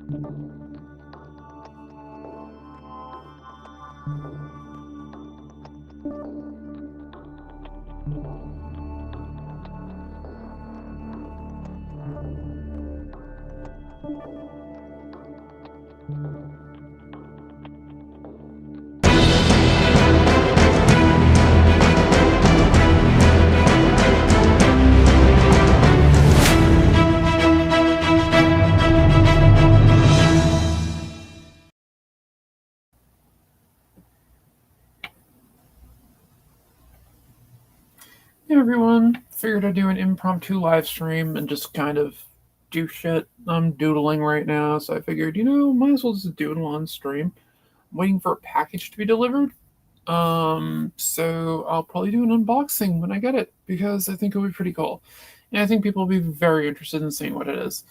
Hey everyone, figured I'd do an impromptu live stream and just kind of do shit. I'm doodling right now, so I figured, might as well just doodle on stream. I'm waiting for a package to be delivered. So I'll probably do an unboxing when I get it because I think it'll be pretty cool. And I think people will be very interested in seeing what it is.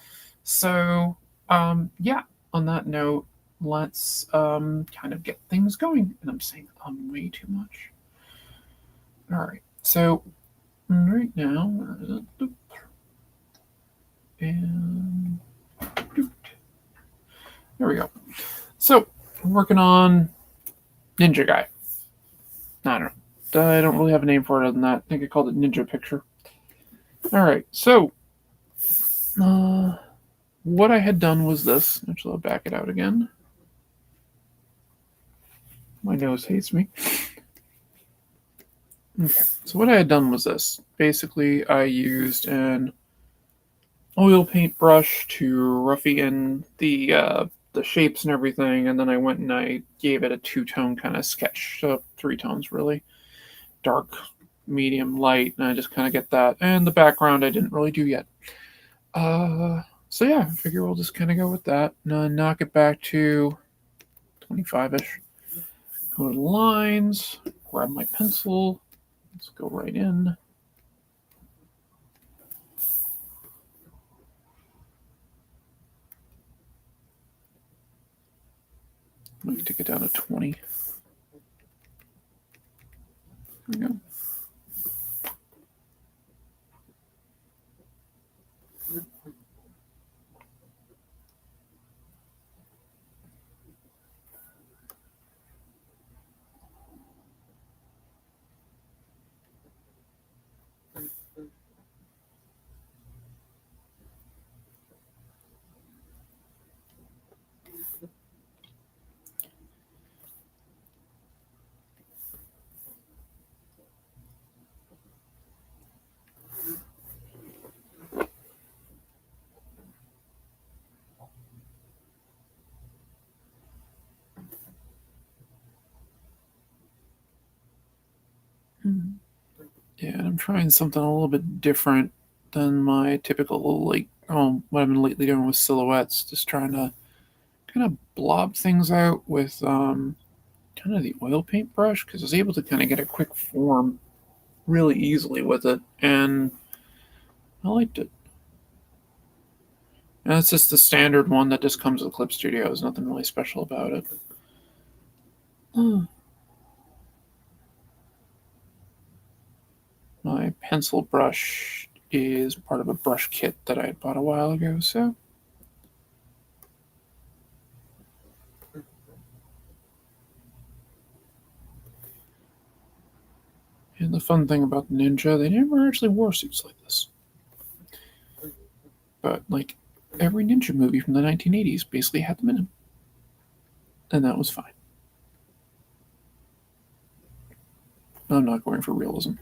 So, yeah, on that note, let's kind of get things going. And I'm saying way too much. All right, so right now, where is it? And there we go. So I'm working on Ninja Guy. I don't know. I don't really have a name for it other than that. I think I called it Ninja Picture. All right. So what I had done was this. Actually, I'll back it out again. My nose hates me. Okay. So what I had done was this. Basically, I used an oil paint brush to roughy in the shapes and everything, and then I went and I gave it a two-tone kind of sketch, so 3 tones really, dark, medium, light, and I just kind of get that. And the background I didn't really do yet. So yeah, I figure we'll just kind of go with that, and then knock it back to 25-ish. Go to the lines, grab my pencil, let's go right in. Let me take it down to 20. There we go. Yeah, I'm trying something a little bit different than my typical, what I've been lately doing with silhouettes. Just trying to kind of blob things out with kind of the oil paint brush because I was able to kind of get a quick form really easily with it, and I liked it. And it's just the standard one that just comes with Clip Studio. There's nothing really special about it. My pencil brush is part of a brush kit that I had bought a while ago, so. And the fun thing about Ninja, they never actually wore suits like this. But, like, every Ninja movie from the 1980s basically had them in them. And that was fine. I'm not going for realism.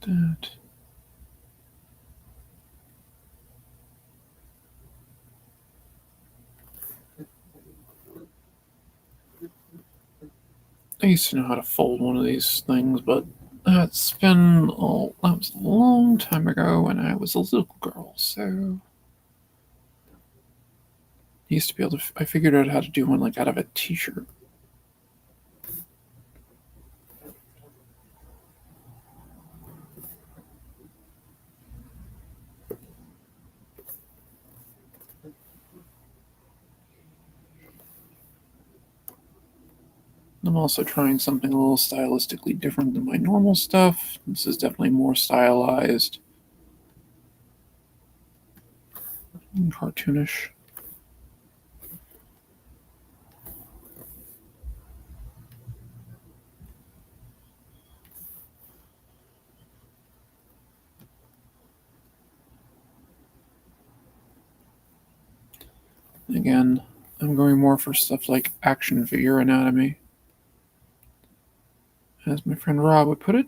That. I used to know how to fold one of these things, but that was a long time ago when I was a little girl. So I used to be able to. I figured out how to do one like out of a T-shirt. I'm also trying something a little stylistically different than my normal stuff. This is definitely more stylized and cartoonish. Again, I'm going more for stuff like action figure anatomy, as my friend Rob would put it.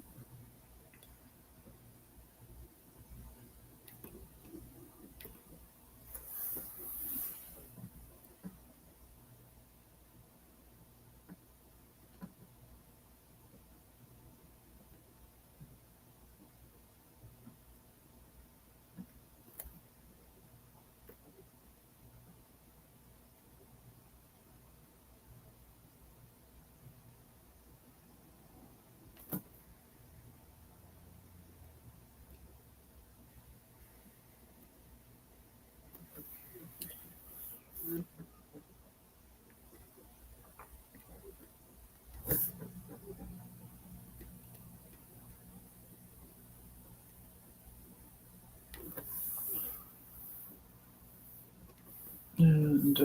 And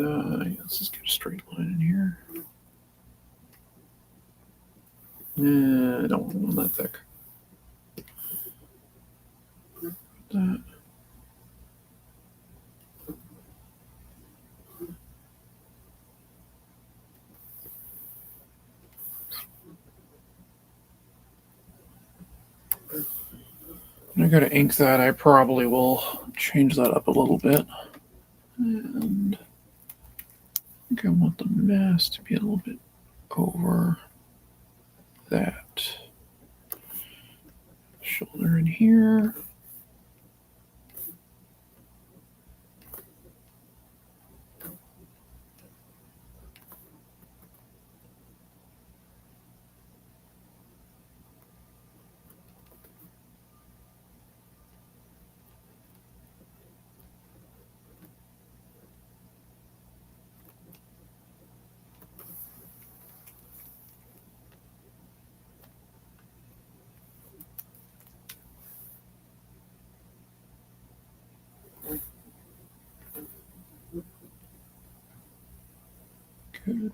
let's just get a straight line in here. I don't want one that thick. That. When I go to ink that, I probably will change that up a little bit. And I think I want the mass to be a little bit over that. Shoulder in here. Good.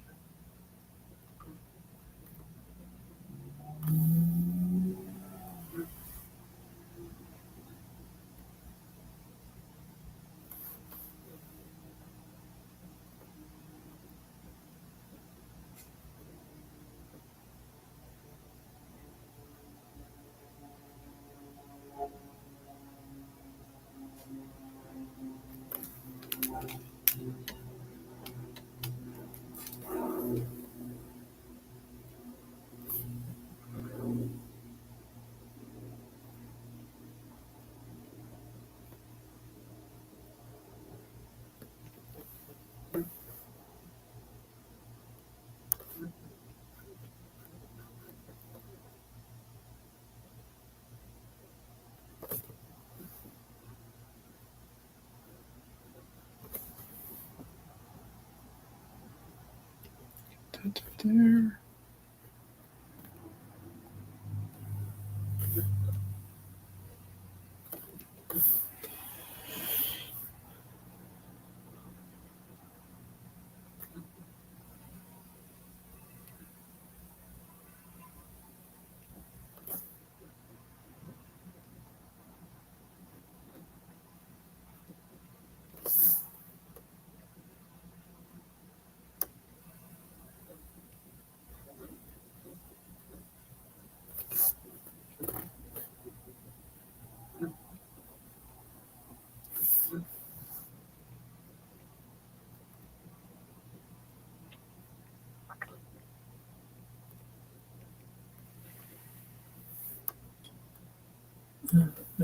That there.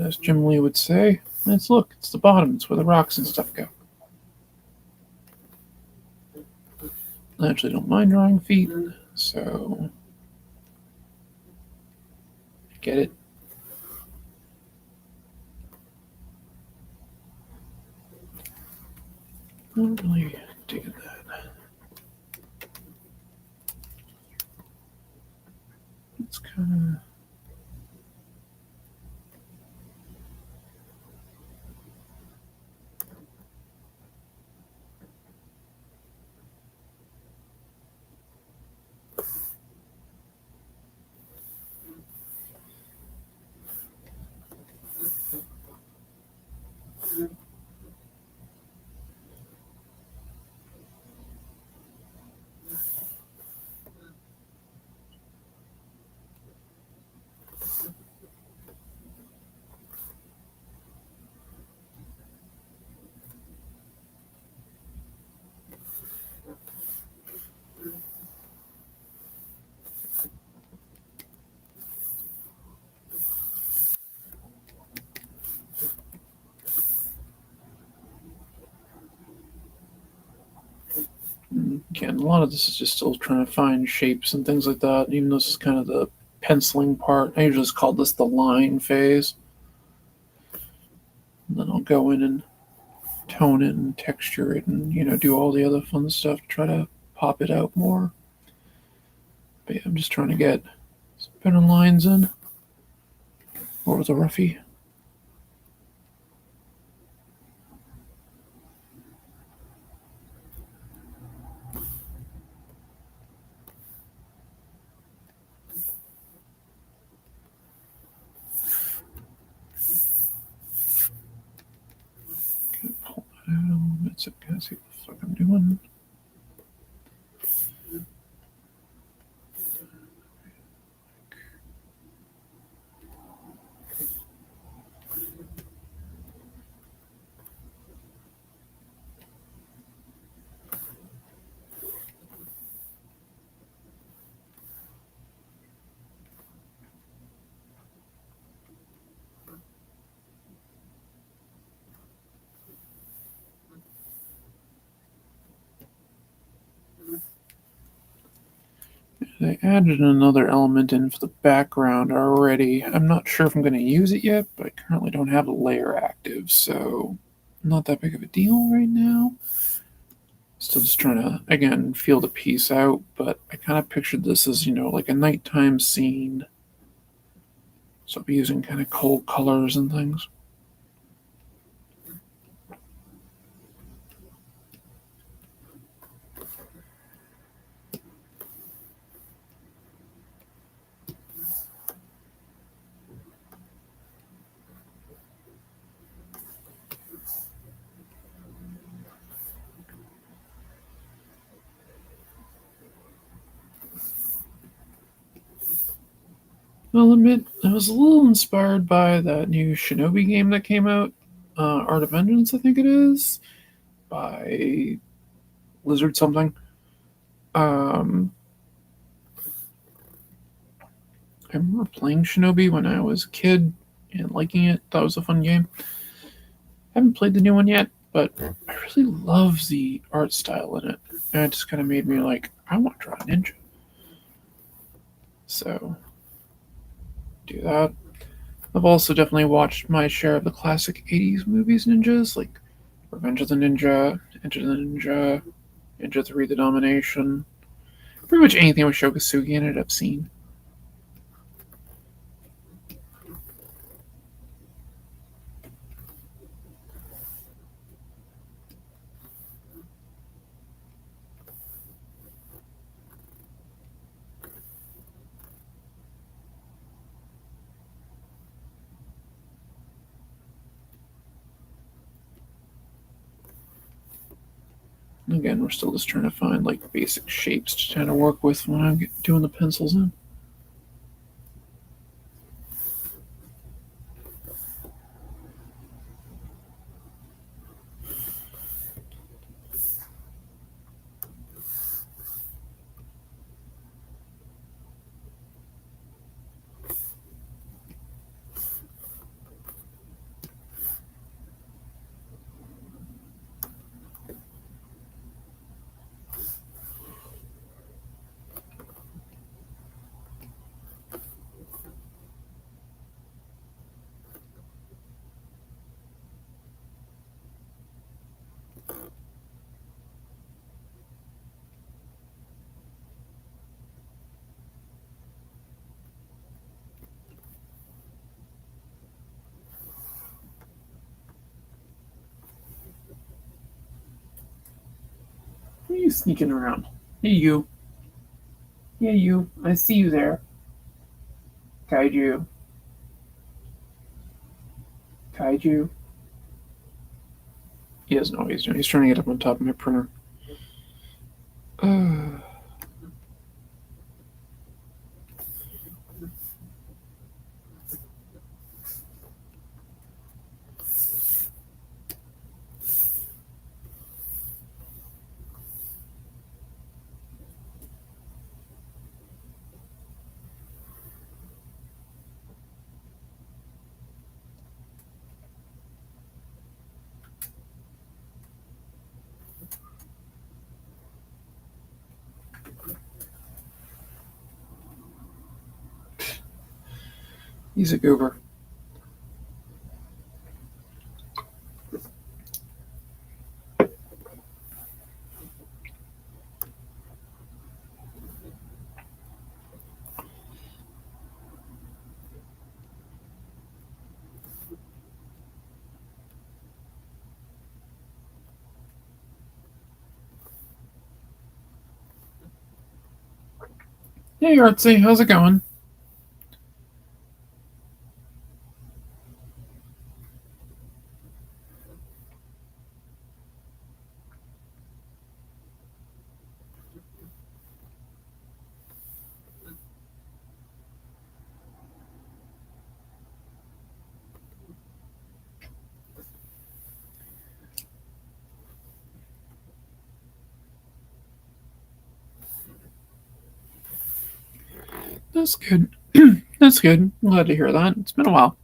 As Jim Lee would say. Let's look, it's the bottom, it's where the rocks and stuff go. I actually don't mind drawing feet, so get it. Not really digging that. It's kind of. Again, a lot of this is just still trying to find shapes and things like that. Even though this is kind of the penciling part, I usually just call this the line phase. And then I'll go in and tone it and texture it and, do all the other fun stuff to try to pop it out more. But yeah, I'm just trying to get some better lines in. Or the roughy. Pull that out. That's it, guys. See what the fuck I'm doing. I added another element in for the background already. I'm not sure if I'm going to use it yet, but I currently don't have a layer active, so not that big of a deal right now. Still just trying to, again, feel the piece out, but I kind of pictured this as, like a nighttime scene. So I'll be using kind of cold colors and things. I'll admit, I was a little inspired by that new Shinobi game that came out, Art of Vengeance, I think it is, by Lizard something. Um, I remember playing Shinobi when I was a kid and liking it. That was a fun game. I haven't played the new one yet, but I really love the art style in it. And it just kind of made me like, I want to draw a ninja. So, do that. I've also definitely watched my share of the classic 80s movies ninjas, like Revenge of the Ninja, Enter the Ninja, Ninja 3 The Domination. Pretty much anything with Shokasugi in it I've seen. Again, we're still just trying to find like basic shapes to kind of work with when I'm doing the pencils in. you sneaking around? Hey, you. Yeah, you. I see you there. Kaiju. Kaiju. He doesn't know what he's doing. He's trying to get up on top of my printer. He's a goober. Hey, Artsy. How's it going? That's good. That's good. I'm glad to hear that. It's been a while.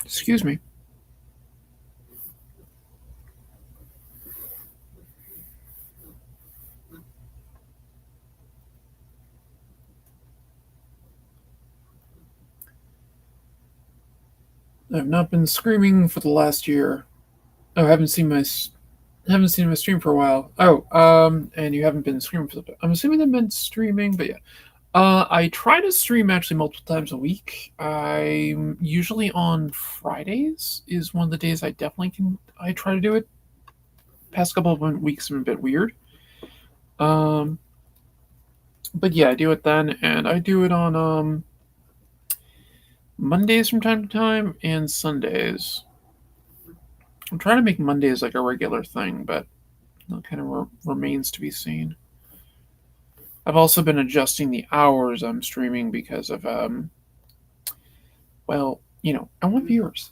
Excuse me. I've not been screaming for the last year. Oh, haven't seen my stream for a while. Oh, and you haven't been streaming for the. I'm assuming they've been streaming, but yeah. I try to stream actually multiple times a week. I'm usually on Fridays is one of the days I definitely can. I try to do it. Past couple of weeks have been a bit weird. Um, but yeah, I do it then, and I do it on Mondays from time to time and Sundays. I'm trying to make Mondays like a regular thing, but that kind of remains to be seen. I've also been adjusting the hours I'm streaming because of well, I want viewers.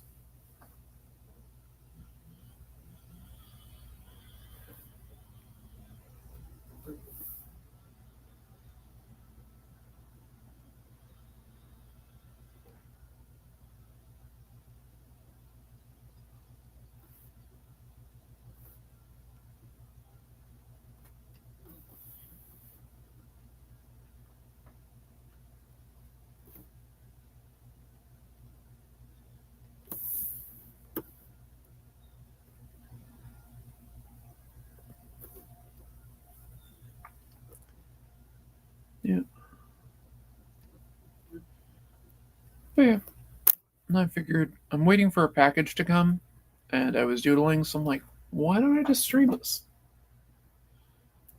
Yeah. But yeah, and I figured I'm waiting for a package to come, and I was doodling, so I'm like, why don't I just stream this?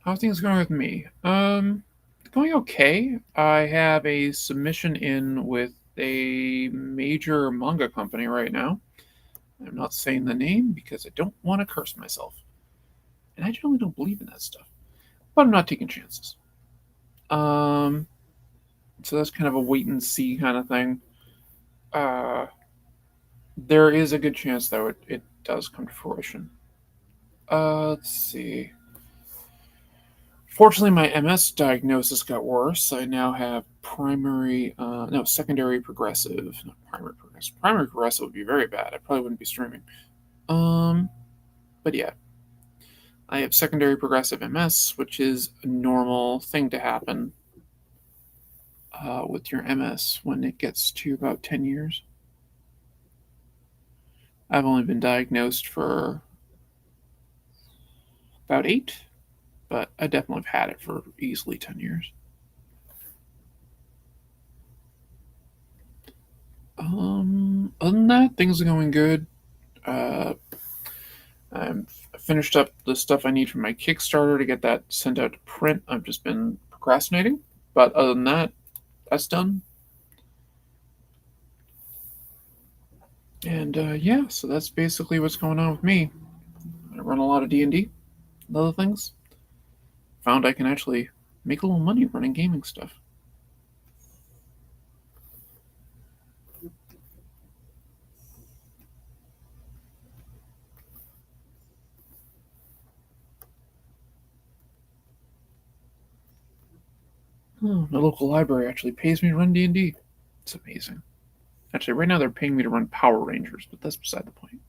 How are things going with me? Going okay. I have a submission in with a major manga company right now. I'm not saying the name because I don't want to curse myself. And I generally don't believe in that stuff. But I'm not taking chances. Um, so that's kind of a wait and see kind of thing. Uh, there is a good chance, though, it does come to fruition. Let's see. Fortunately, my MS diagnosis got worse. I now have no, secondary progressive, not primary progressive. Primary progressive would be very bad. I probably wouldn't be streaming. Um, but yeah, I have secondary progressive MS, which is a normal thing to happen with your MS when it gets to about 10 years. I've only been diagnosed for about 8, but I definitely have had it for easily 10 years. Other than that, things are going good. Uh, I finished up the stuff I need for my Kickstarter to get that sent out to print. I've just been procrastinating, but other than that, that's done. And yeah, so that's basically what's going on with me. I run a lot of D&D and other things. Found I can actually make a little money running gaming stuff. Oh, my local library actually pays me to run D&D. It's amazing. Actually, right now they're paying me to run Power Rangers, but that's beside the point.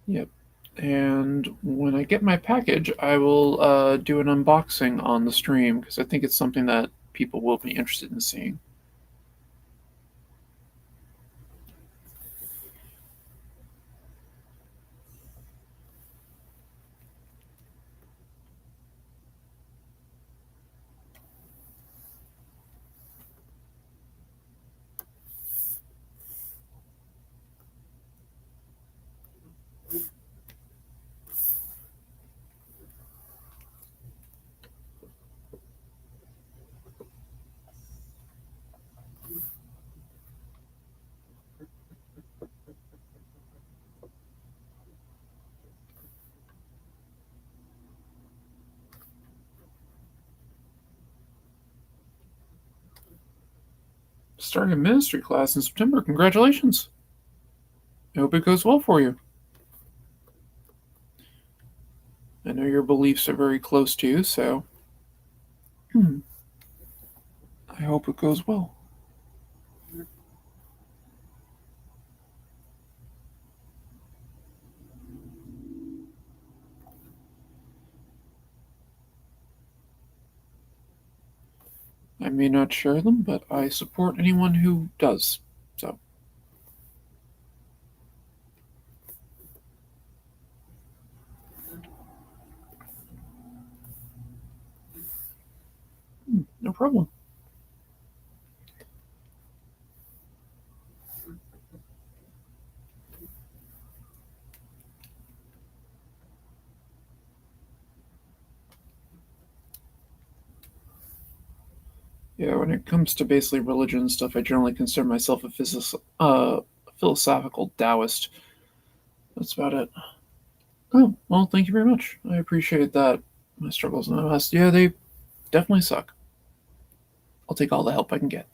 Yep. And when I get my package, I will do an unboxing on the stream because I think it's something that people will be interested in seeing. Starting a ministry class in September. Congratulations. I hope it goes well for you. I know your beliefs are very close to you, so I hope it goes well. I may not share them, but I support anyone who does. So, no problem. Yeah, when it comes to basically religion and stuff, I generally consider myself a philosophical Taoist. That's about it. Oh, well, thank you very much. I appreciate that. My struggles in the past, yeah, they definitely suck. I'll take all the help I can get.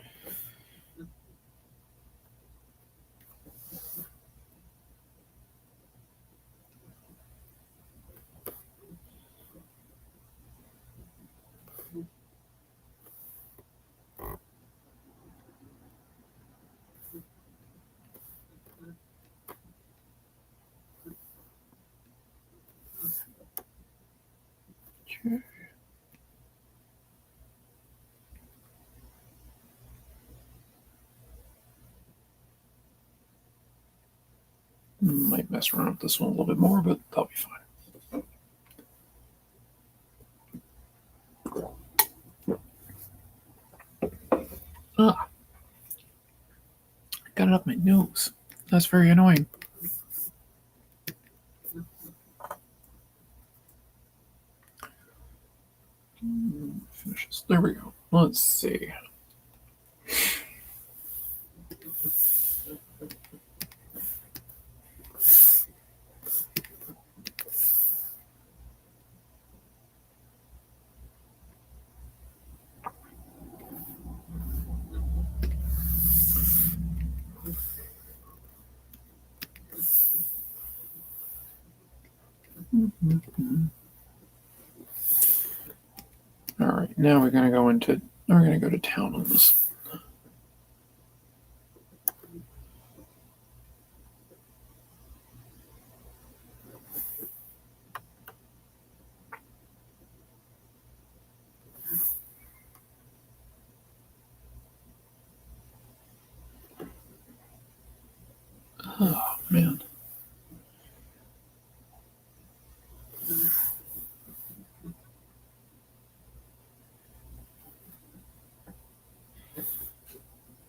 Okay. Might mess around with this one a little bit more, but that'll be fine. Ah, I got it up my nose. That's very annoying. Finish this. There we go. Let's see. All right, now we're gonna go to town on this.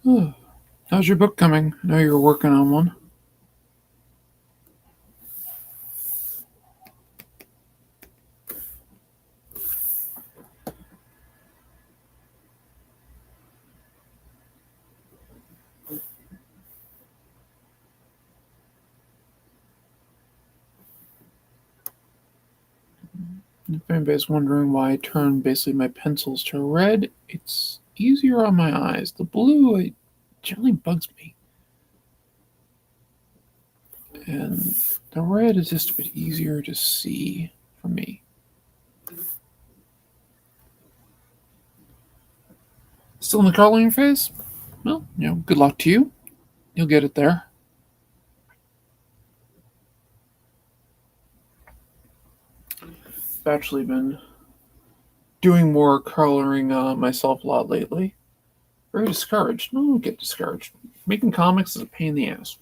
How's your book coming? I know you're working on one. If anybody's wondering why I turned basically my pencils to red, it's easier on my eyes. The blue, it generally bugs me. And the red is just a bit easier to see for me. Still in the coloring phase? Well, good luck to you. You'll get it there. I've actually been doing more coloring myself a lot lately. Very discouraged. No, don't get discouraged. Making comics is a pain in the ass.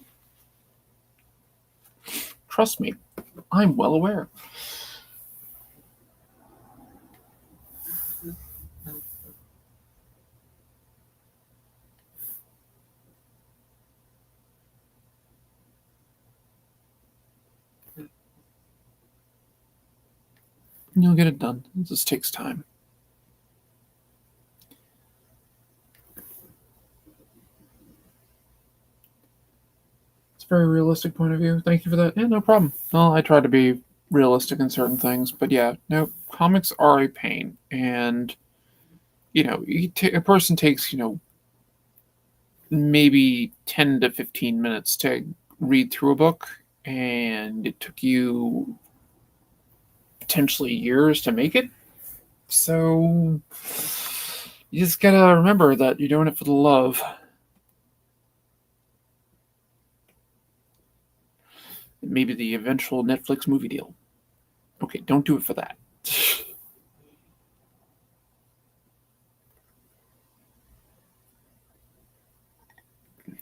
Trust me, I'm well aware. You'll get it done. It just takes time. It's a very realistic point of view. Thank you for that. Yeah, no problem. Well, I try to be realistic in certain things, but yeah, no, comics are a pain, and a person takes maybe 10 to 15 minutes to read through a book, and it took you potentially years to make it. So you just gotta remember that you're doing it for the love. Maybe the eventual Netflix movie deal. Okay, don't do it for that.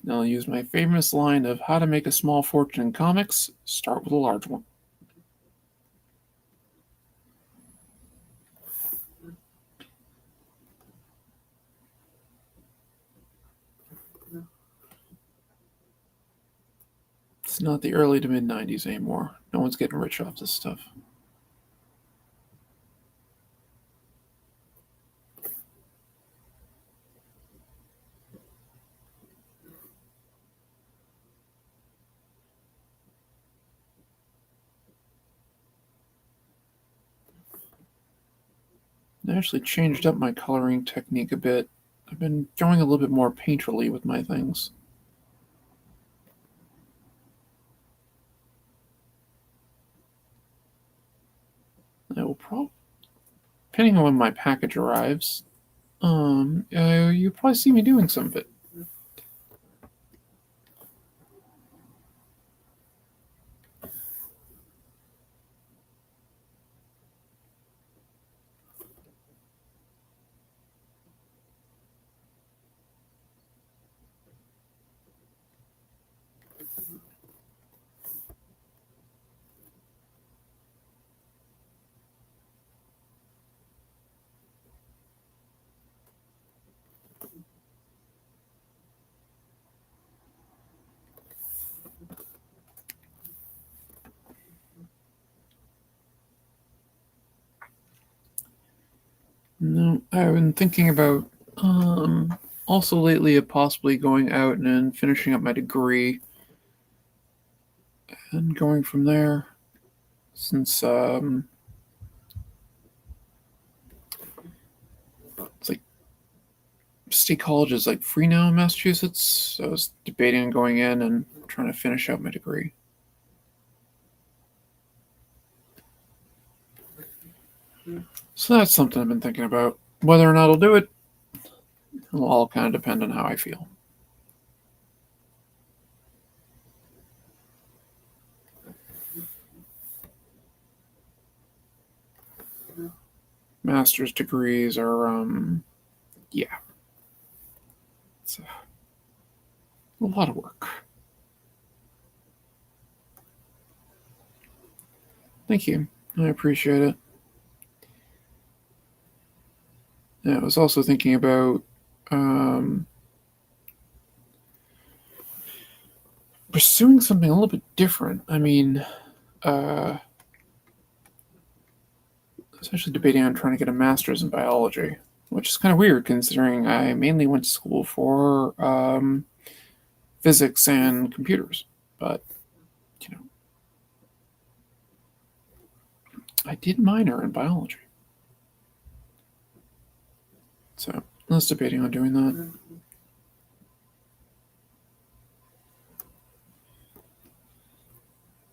I'll use my famous line of how to make a small fortune in comics: start with a large one. It's not the early to mid 90s anymore. No one's getting rich off this stuff. I actually changed up my coloring technique a bit. I've been going a little bit more painterly with my things. I will probably, depending on when my package arrives, you'll probably see me doing some of it. No, I've been thinking about also lately of possibly going out and finishing up my degree and going from there. Since it's like state college is like free now in Massachusetts, so I was debating on going in and trying to finish out my degree. So that's something I've been thinking about. Whether or not I'll do it, it'll all kind of depend on how I feel. Master's degrees are, yeah, it's a lot of work. Thank you. I appreciate it. Yeah, I was also thinking about pursuing something a little bit different. I mean, I was actually debating on trying to get a master's in biology, which is kind of weird considering I mainly went to school for physics and computers. But, you know, I did minor in biology. So I was debating on doing that.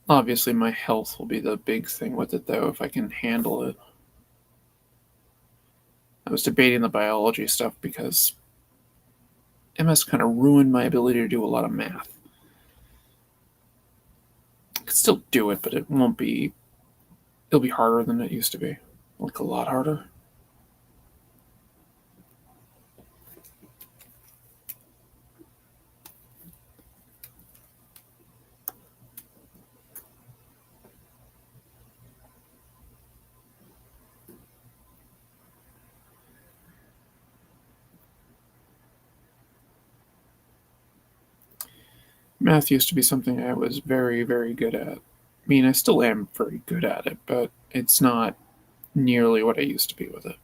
Obviously, my health will be the big thing with it, though, if I can handle it. I was debating the biology stuff because MS kind of ruined my ability to do a lot of math. I could still do it, but it won't be. It'll be harder than it used to be. Like a lot harder. Math used to be something I was very, very good at. I mean, I still am very good at it, but it's not nearly what I used to be with it.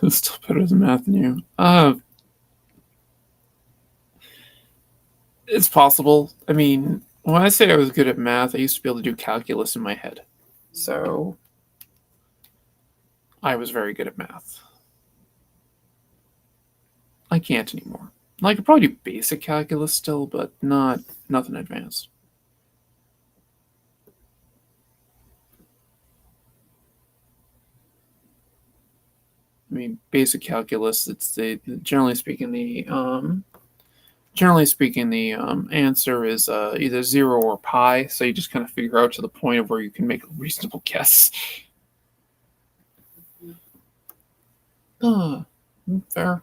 It's still better than math than you. It's possible. I mean, when I say I was good at math, I used to be able to do calculus in my head. So I was very good at math. I can't anymore. I could probably do basic calculus still, but nothing advanced. I mean, basic calculus. It's generally speaking the answer is either 0 or pi. So you just kind of figure out to the point of where you can make a reasonable guess. Fair.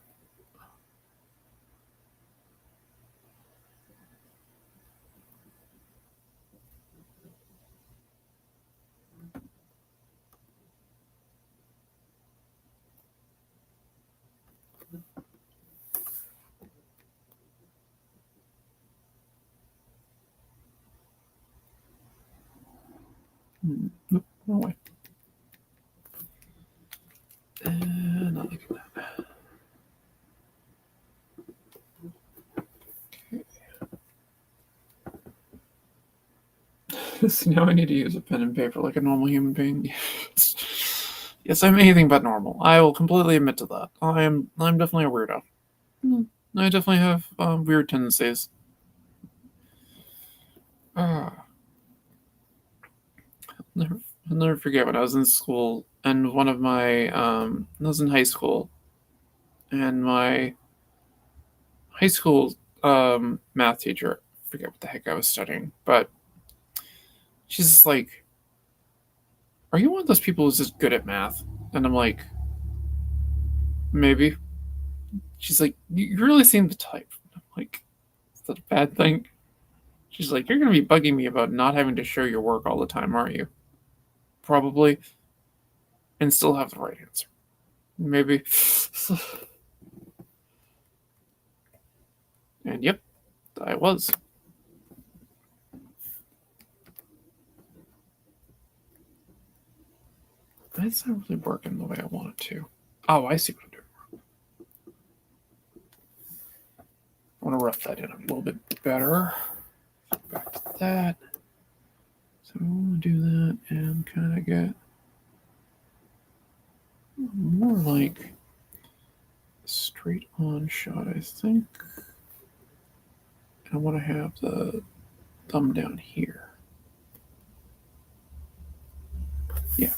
Nope, wrong way. Not like that. Okay. So now I need to use a pen and paper like a normal human being. Yes, I'm anything but normal. I will completely admit to that. I'm definitely a weirdo. I definitely have weird tendencies. I'll never forget when I was in school and one of my I was in high school and my high school math teacher, I forget what the heck I was studying, but she's just like, "Are you one of those people who's just good at math?" And I'm like, "Maybe." She's like, "You really seem the type." I'm like, "Is that a bad thing?" She's like, "You're gonna be bugging me about not having to show your work all the time, aren't you?" Probably, and still have the right answer. Maybe. And yep, I was. It's not really working the way I want it to. Oh, I see what I'm doing. I want to rough that in a little bit better. Back to that. So we'll do that and kind of get more like a straight on shot, I think. I want to have the thumb down here. Yeah.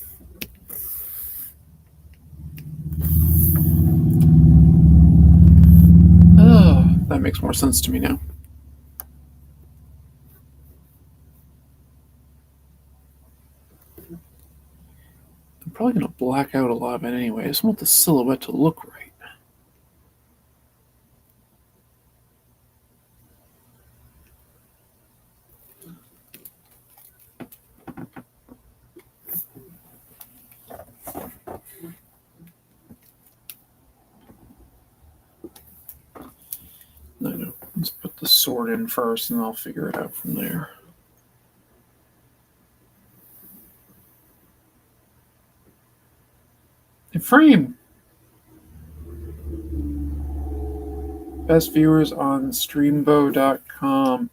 Oh, that makes more sense to me now. Probably going to black out a lot of it anyway. I just want the silhouette to look right. I know. Let's put the sword in first and I'll figure it out from there. The frame. Best viewers on streambo.com.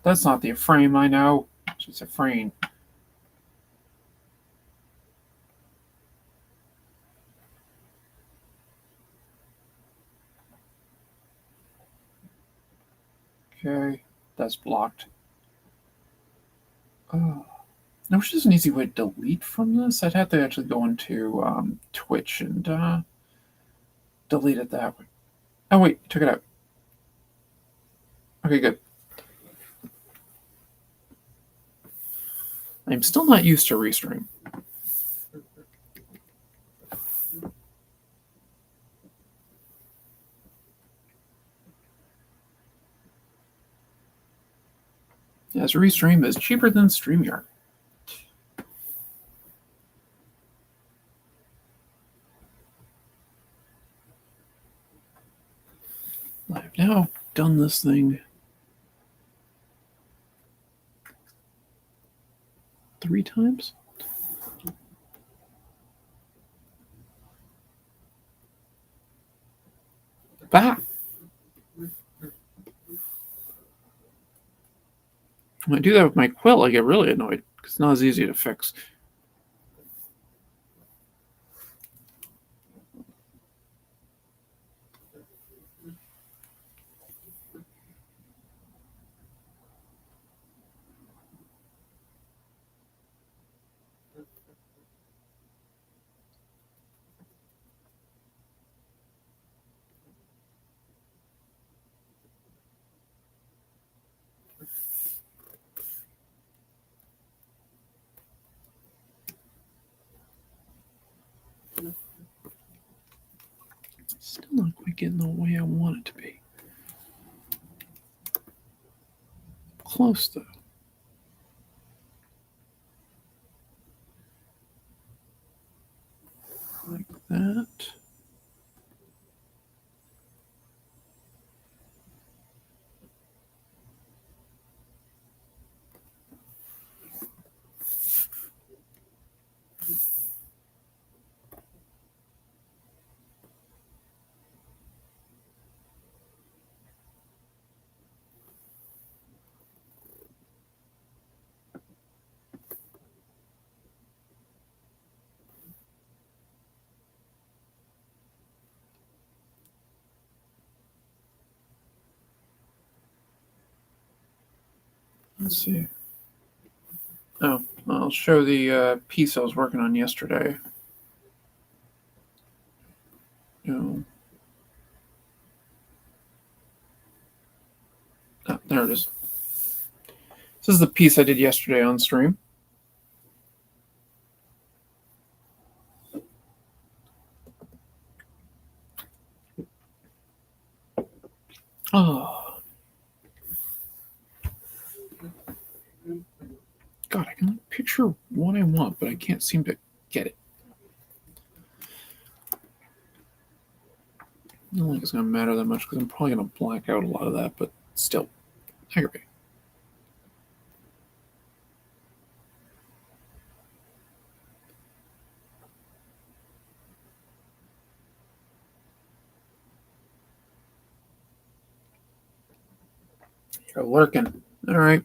That's not the frame I know. It's just a frame. Okay, that's blocked. Oh. I wish there's an easy way to delete from this. I'd have to actually go into Twitch and delete it that way. Oh, wait, you took it out. Okay, good. I'm still not used to Restream. Yes, Restream is cheaper than StreamYard. I've now done this thing 3 times. Bah! When I do that with my quill, I get really annoyed because it's not as easy to fix. Still not quite getting the way I want it to be. Close, though. Like that. Let's see. Oh, I'll show the piece I was working on yesterday. Oh, there it is. This is the piece I did yesterday on stream. Oh. God, I can picture what I want, but I can't seem to get it. I don't think it's going to matter that much because I'm probably going to black out a lot of that, but still, aggravating. You're lurking. All right.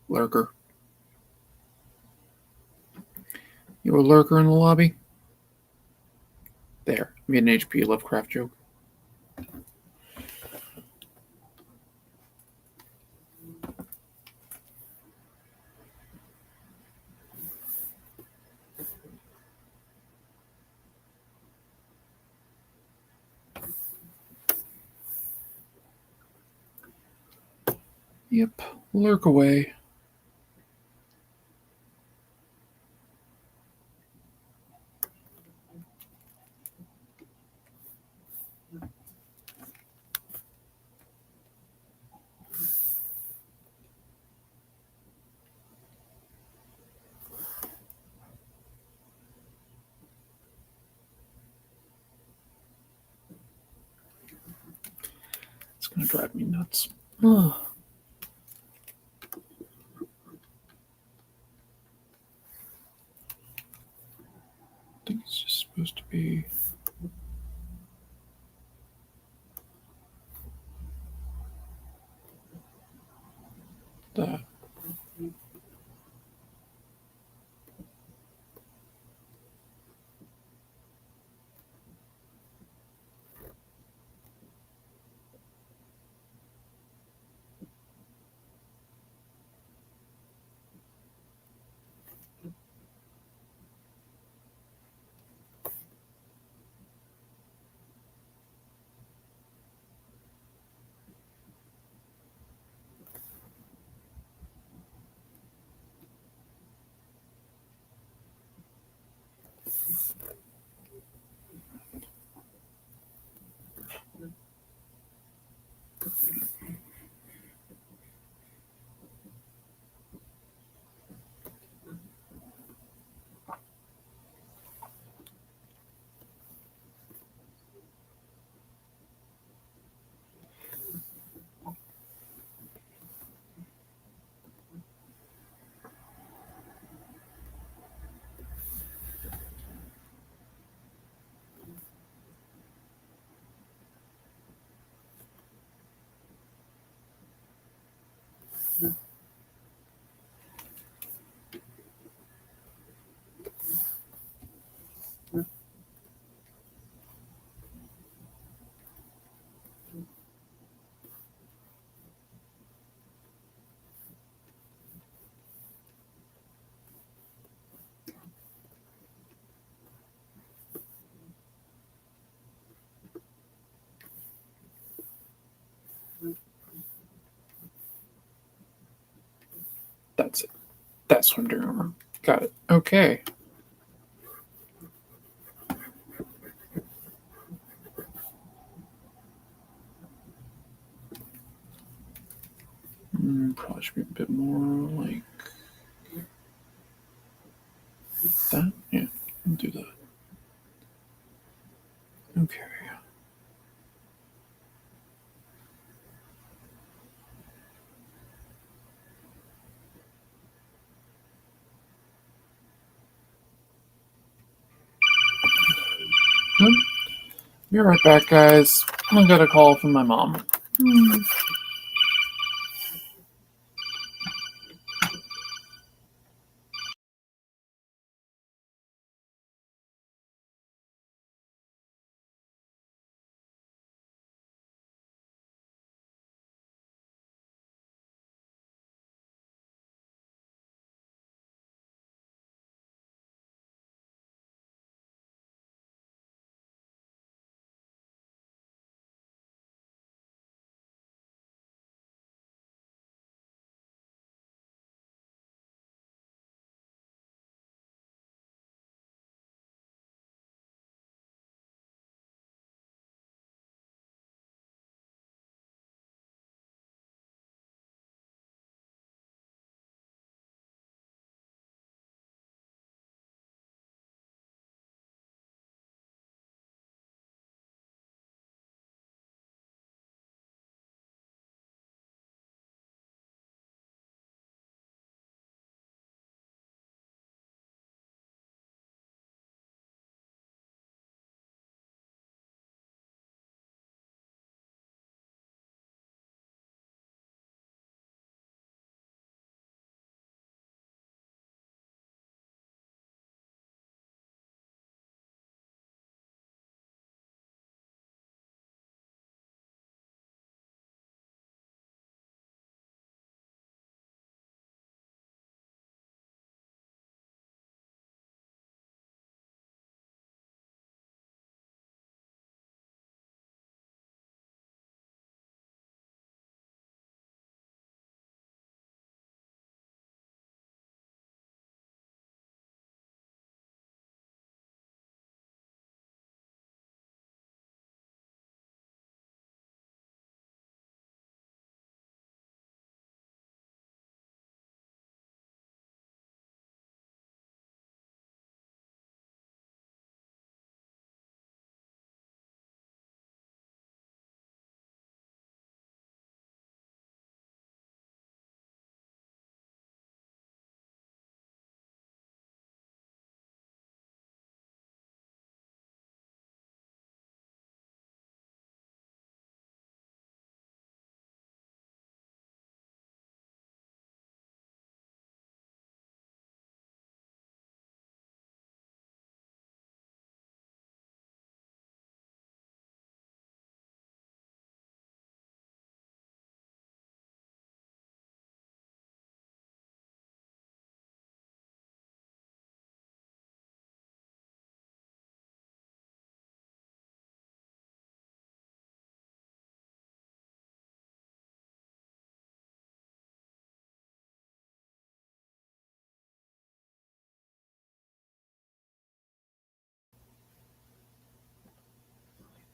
Lurker. You a lurker in the lobby? There. Made an HP Lovecraft joke. Yep. Lurk away. gonna drive me nuts. Ugh. I think it's just supposed to be that. That's it. That's what I'm doing. Got it. Okay. Probably should be a bit more like that. Yeah, I'll do that. Okay. Good. Be right back, guys. I got a call from my mom.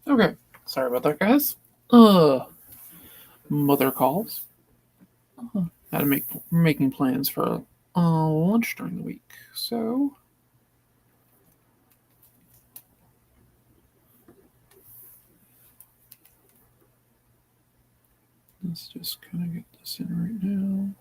Okay, sorry about that, guys. Uh, Mother calls. Had to make making plans for lunch during the week, so let's just kind of get this in right now.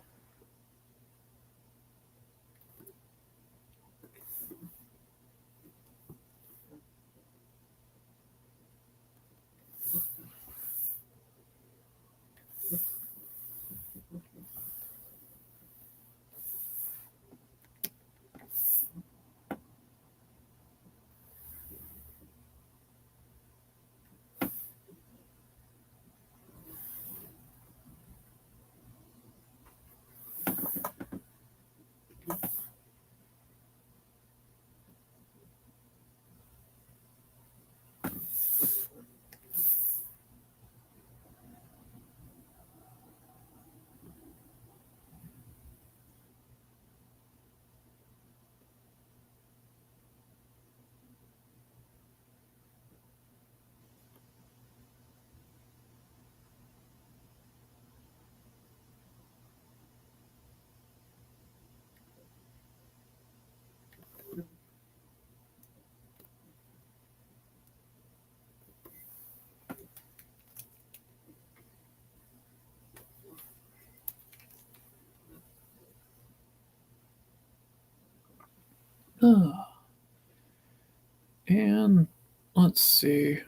And let's see.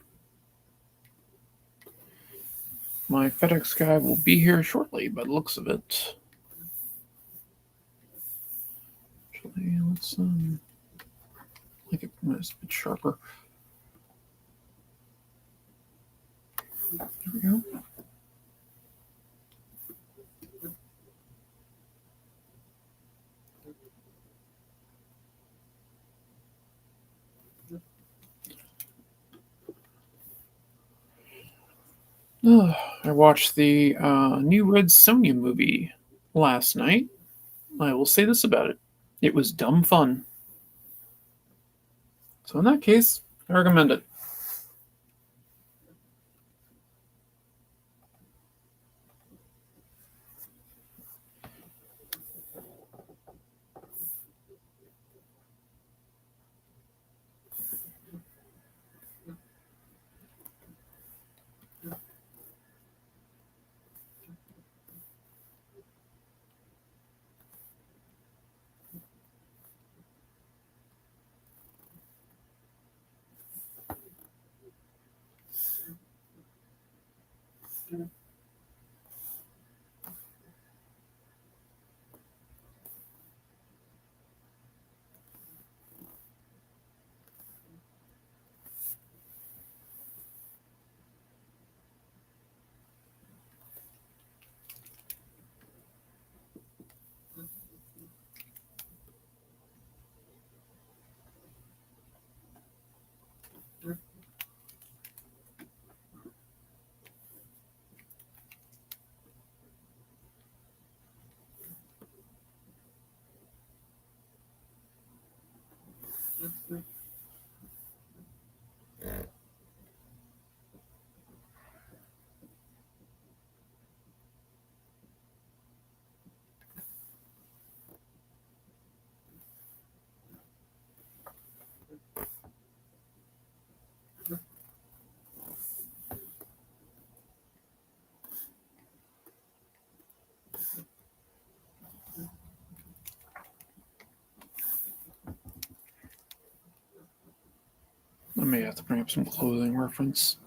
My FedEx guy will be here shortly by the looks of it. Actually, let's make it a bit sharper. There we go. I watched the new Red Sonja movie last night. I will say this about it: it was dumb fun. So in that case, I recommend it. I may have to bring up some clothing reference.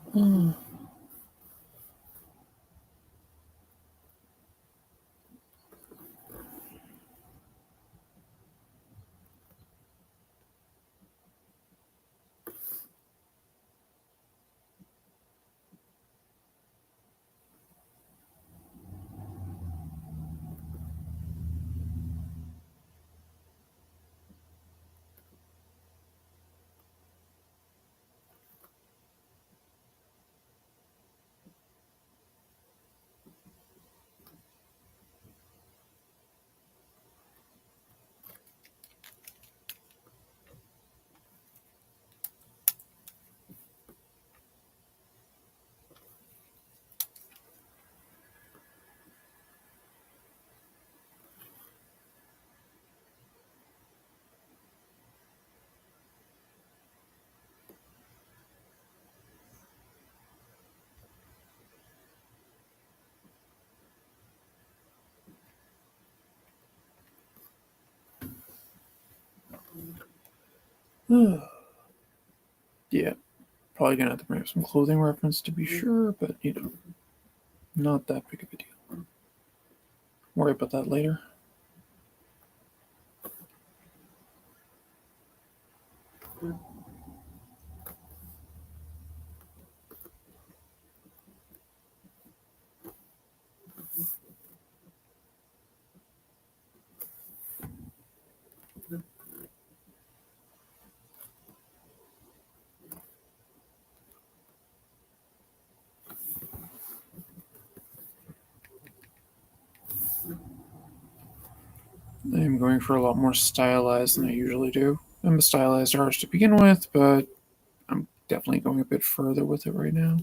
Yeah, probably gonna have to bring up some clothing reference to be sure, but not that big of a deal. Worry about that later. I'm going for a lot more stylized than I usually do. I'm a stylized artist to begin with, but I'm definitely going a bit further with it right now.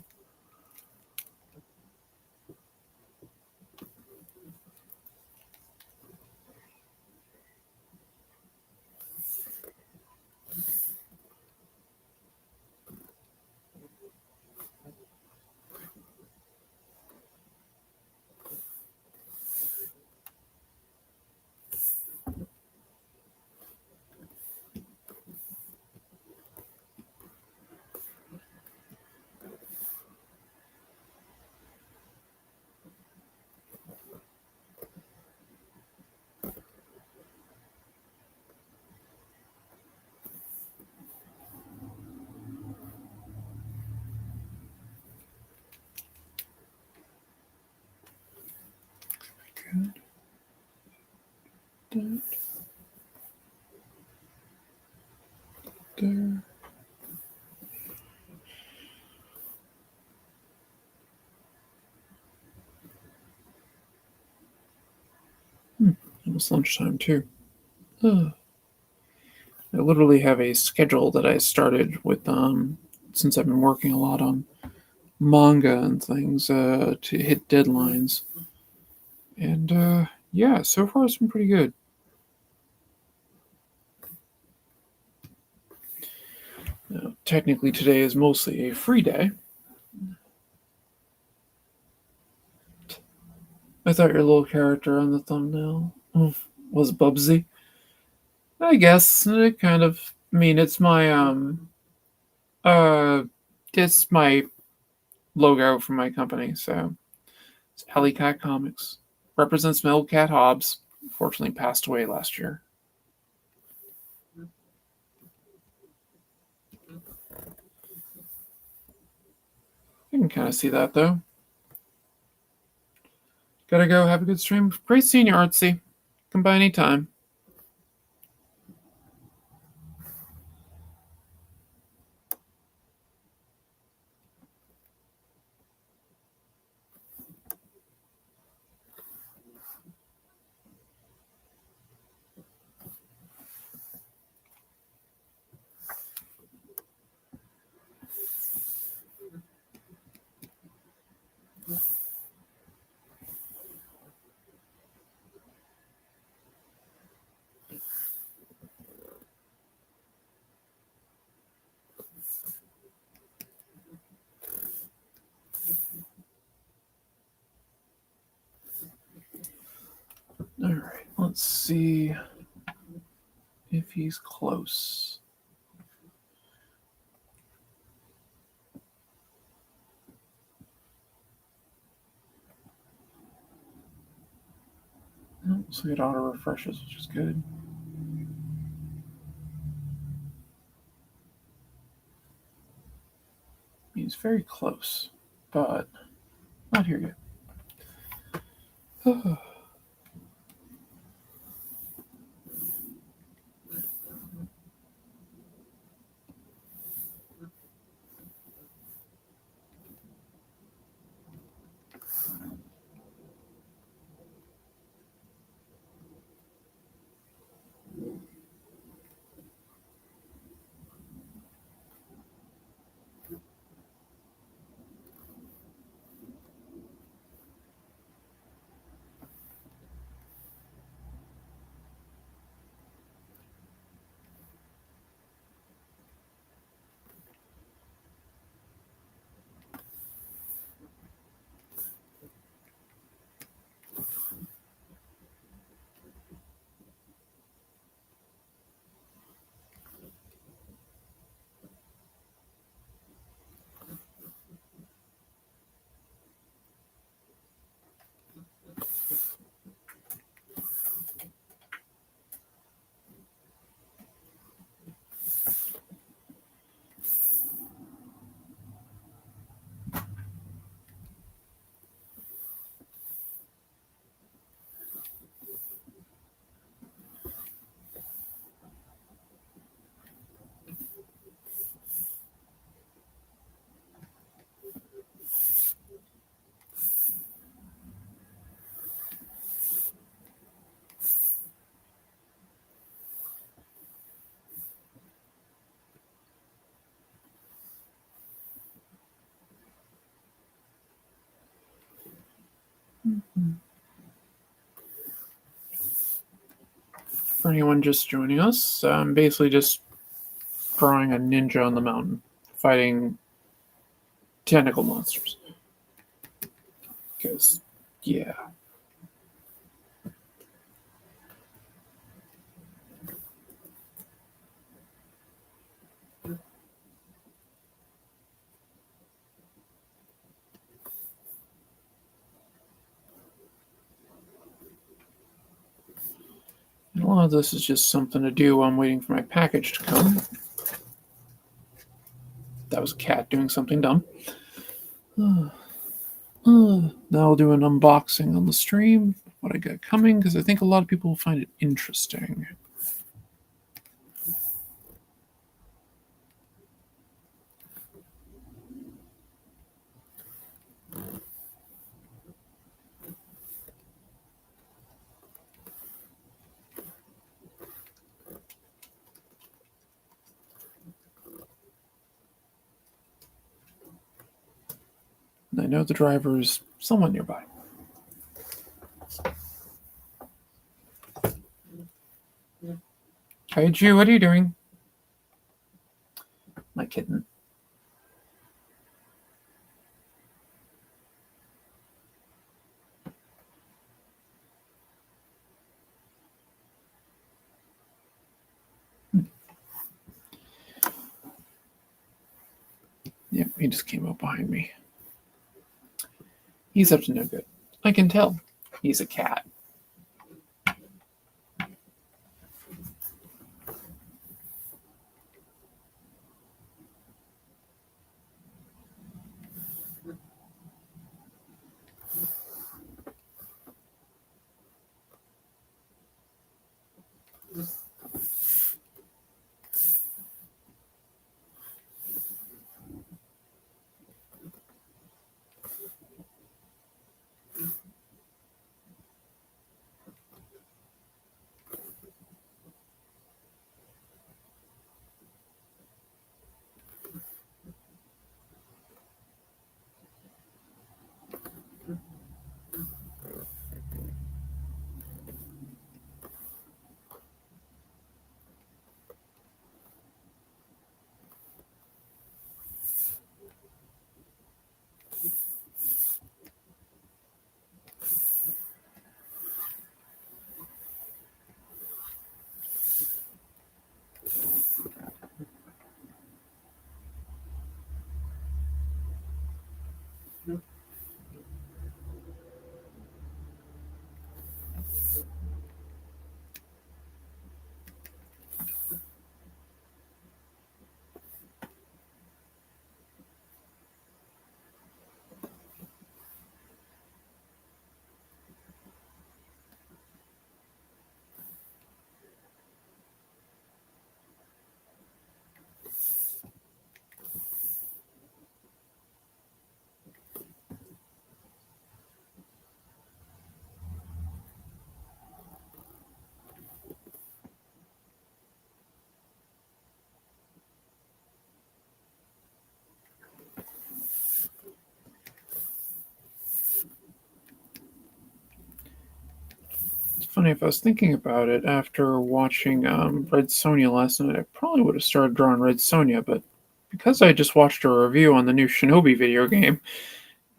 Good. There. Almost lunchtime too. I literally have a schedule that I started with since I've been working a lot on manga and things to hit deadlines. And yeah, so far it's been pretty good. Now, technically, today is mostly a free day. I thought your little character on the thumbnail was Bubsy. I guess it kind of. I mean, uh it's my logo for my company. So it's Alkat Comics. Represents my old cat Hobbs. Unfortunately, passed away last year. You can kind of see that though. Gotta go. Have a good stream. Great seeing you, Artsy. Come by anytime. All right. Let's see if he's close. Oh, so it auto refreshes, which is good. He's very close, but not here yet. For anyone just joining us, I'm basically just drawing a ninja on the mountain, fighting tentacle monsters. Because, yeah. And a lot of this is just something to do while I'm waiting for my package to come. That was a cat doing something dumb. Now I'll do an unboxing on the stream, what I got coming, because I think a lot of people will find it interesting. And I know the driver is somewhat nearby. Kaiju, what are you doing? My kitten. Yep, he just came up behind me. He's up to no good. I can tell. He's a cat. It's funny, if I was thinking about it after watching Red Sonja last night, I probably would have started drawing Red Sonja, but because I just watched a review on the new Shinobi video game,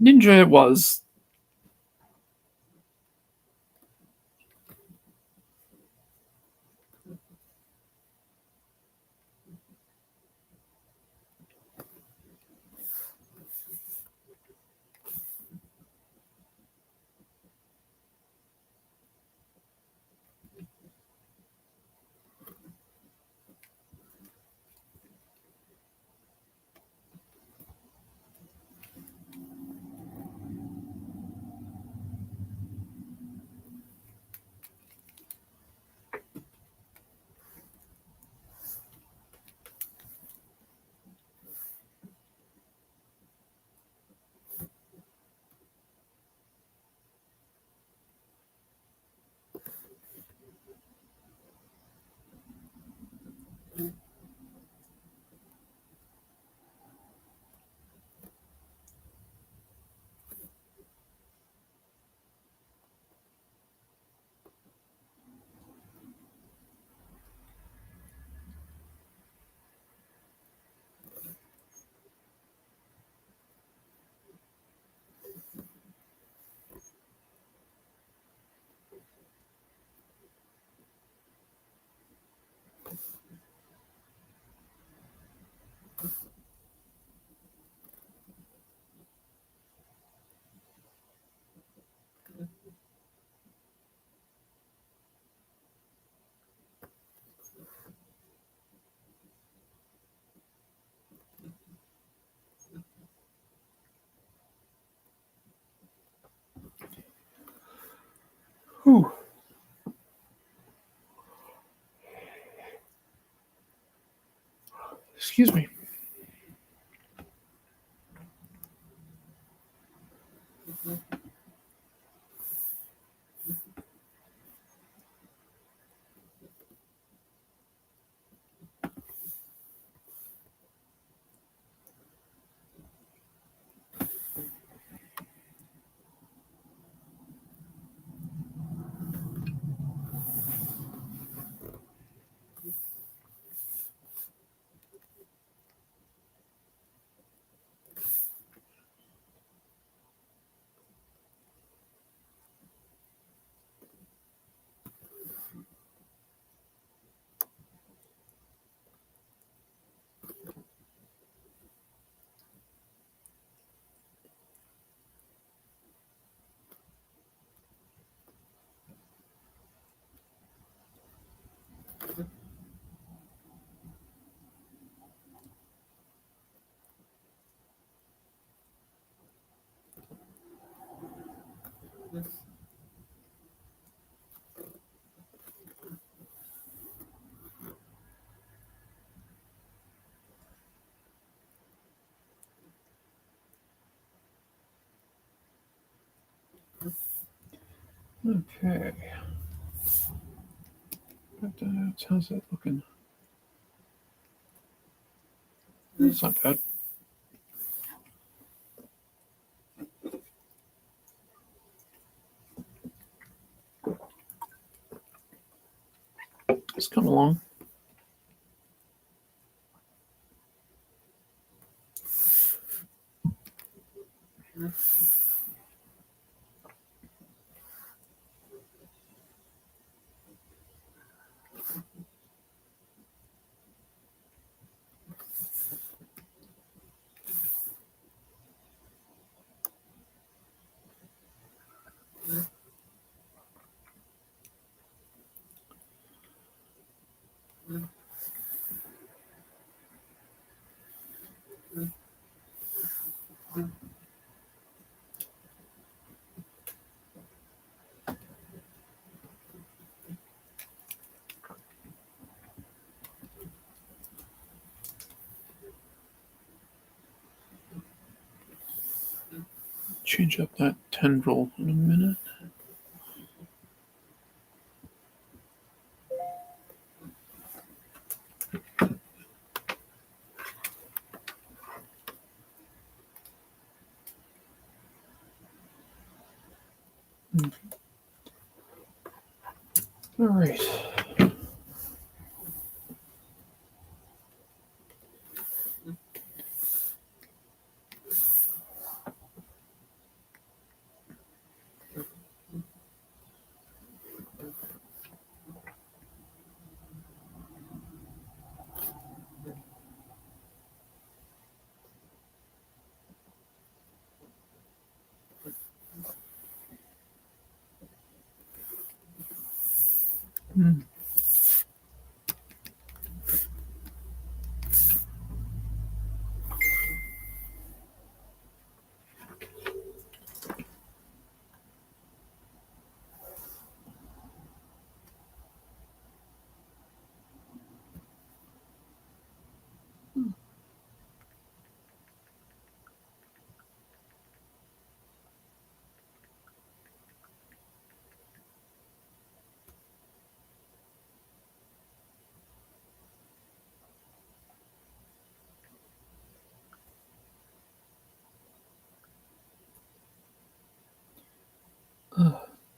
Ninja it was. Whew. Excuse me. Okay. How's that looking? That's not bad. It's come along. Change up that tendril in a minute. All right. Hmm.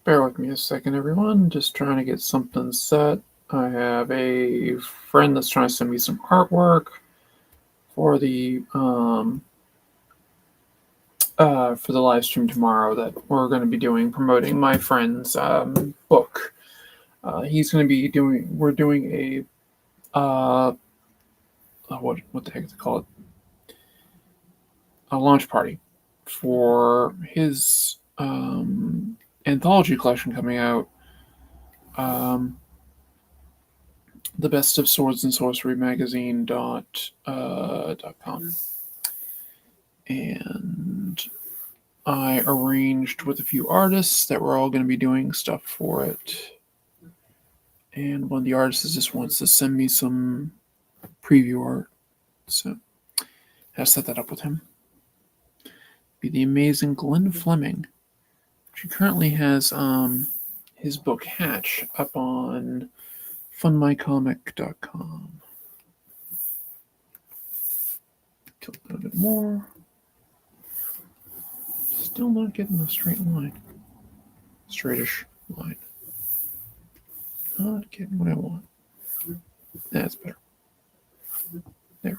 Bear with me a second, everyone. Just trying to get something set. I have a friend that's trying to send me some artwork for the live stream tomorrow that we're going to be doing, promoting my friend's book. He's going to be doing. We're doing a what the heck is it called? A launch party for his anthology collection coming out. The Best of Swords and Sorcery magazine dot com. And I arranged with a few artists that we're all going to be doing stuff for it. And one of the artists just wants to send me some preview art. So I set that up with him. Be the amazing Glenn Fleming. She currently has his book Hatch up on funmycomic.com. Tilt a bit more. Still not getting a straight line. Straightish line. Not getting what I want. That's better. There we go.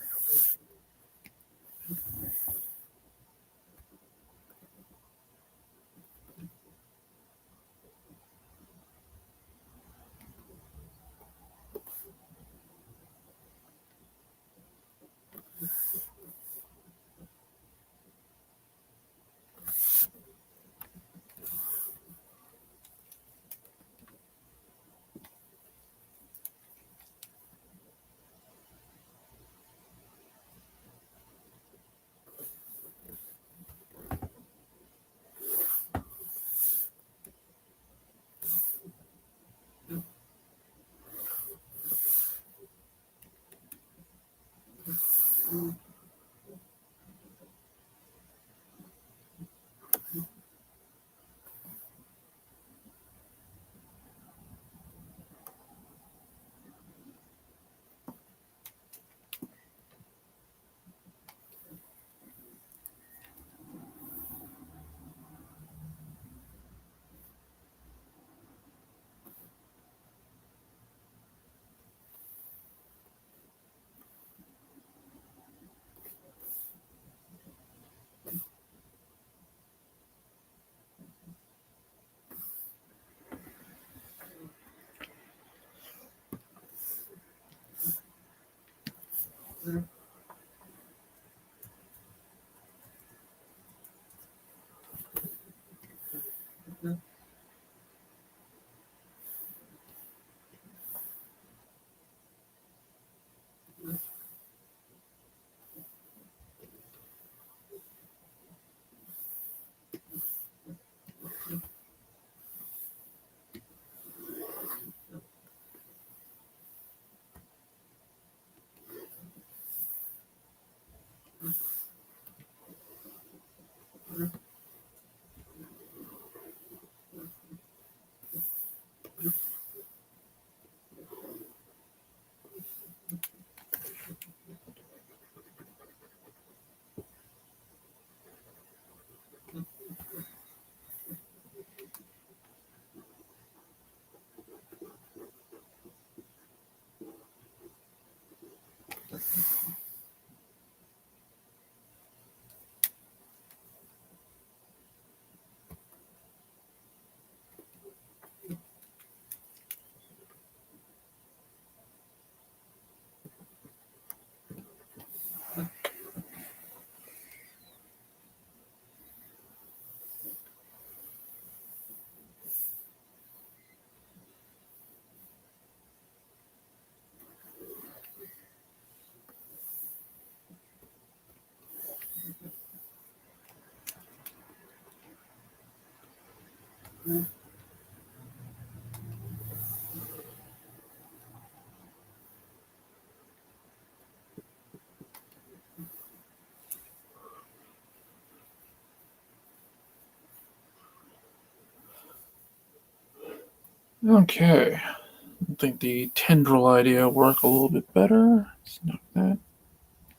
Okay. I think the tendril idea will work a little bit better. Let's knock that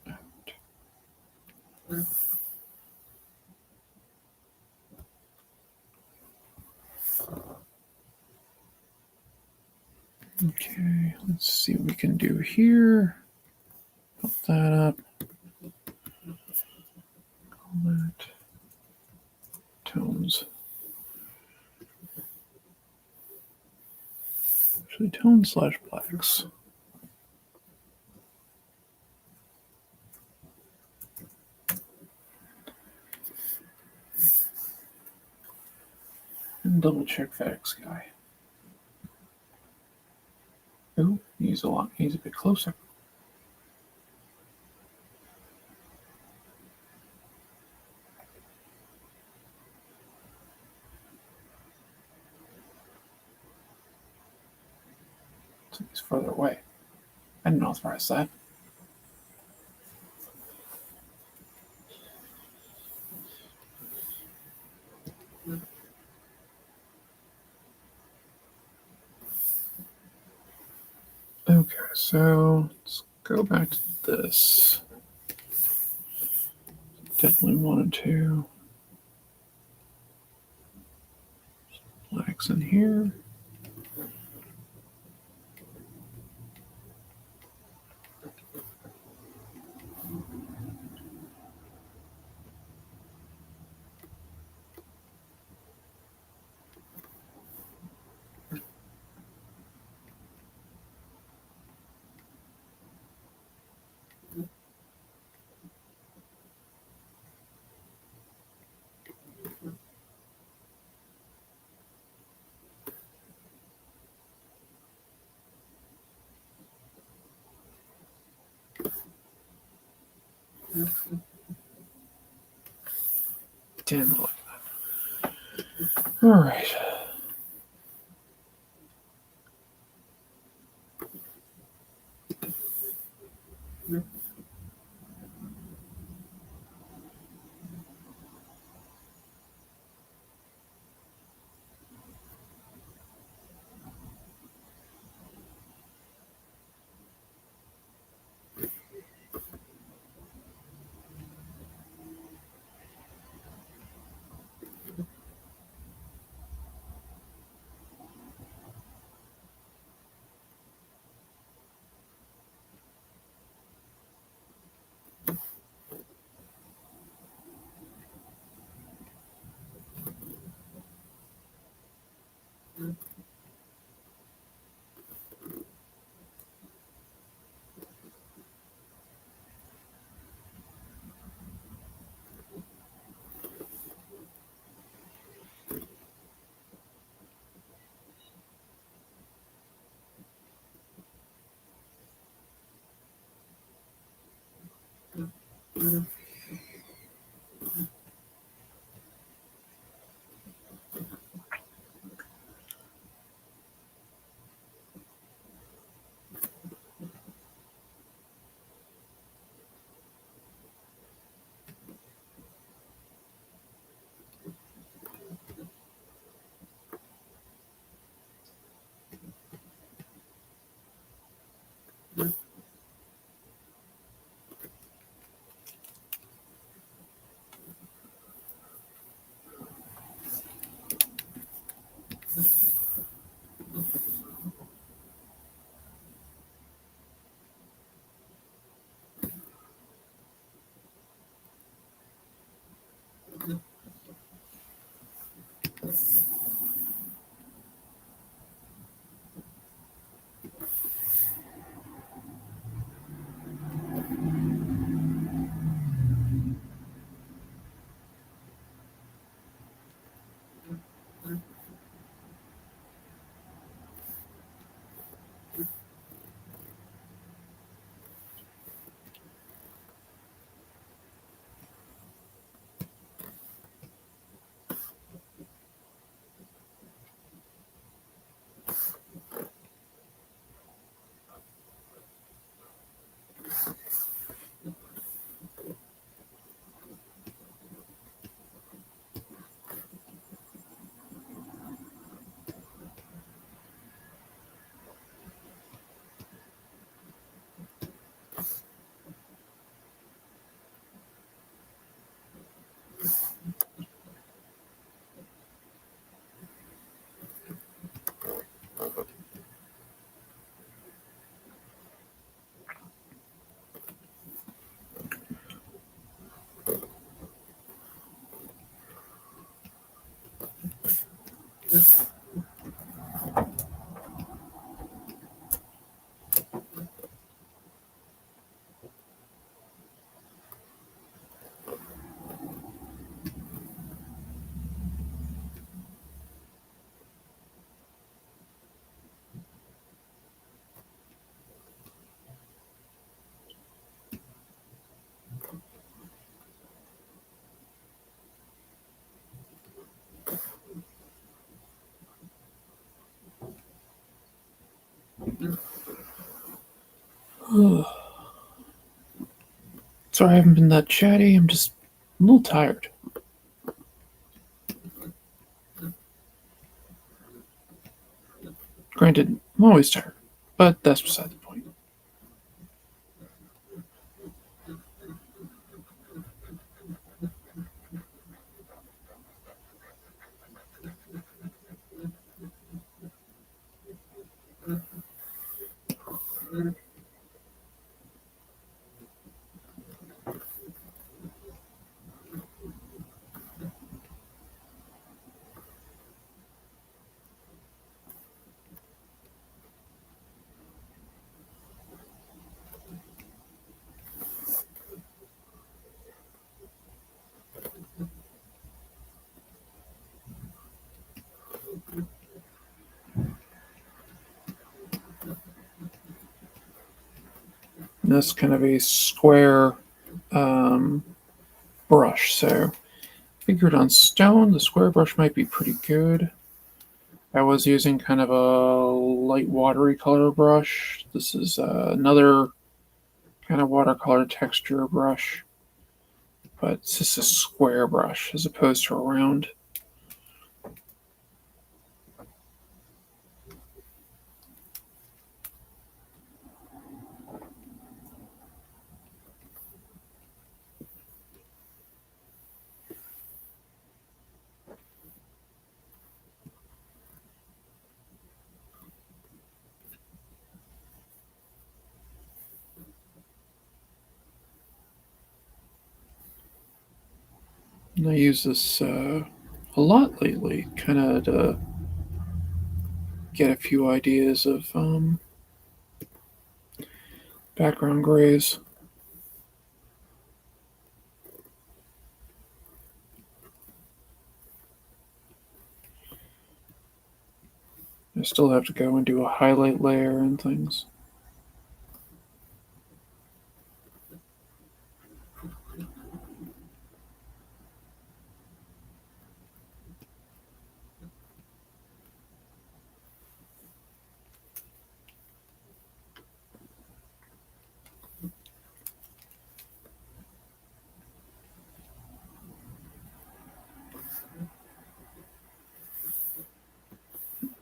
out. Okay, let's see what we can do here. Put that up. Call that tones. Actually, tone/blacks. And double check facts guy. Oh, he's a bit closer. He's further away. I didn't authorize that. Okay, so let's go back to this. Definitely wanted to flags in here. Damn it. All right. Sorry I haven't been that chatty. I'm just a little tired. Granted, I'm always tired, but that's beside the point. And that's kind of a square um, brush, so figured on stone the square brush might be pretty good. I was using kind of a light watery color brush. This is another kind of watercolor texture brush, but it's just a square brush as opposed to a round. And I use this a lot lately, kind of to get a few ideas of background grays. I still have to go and do a highlight layer and things.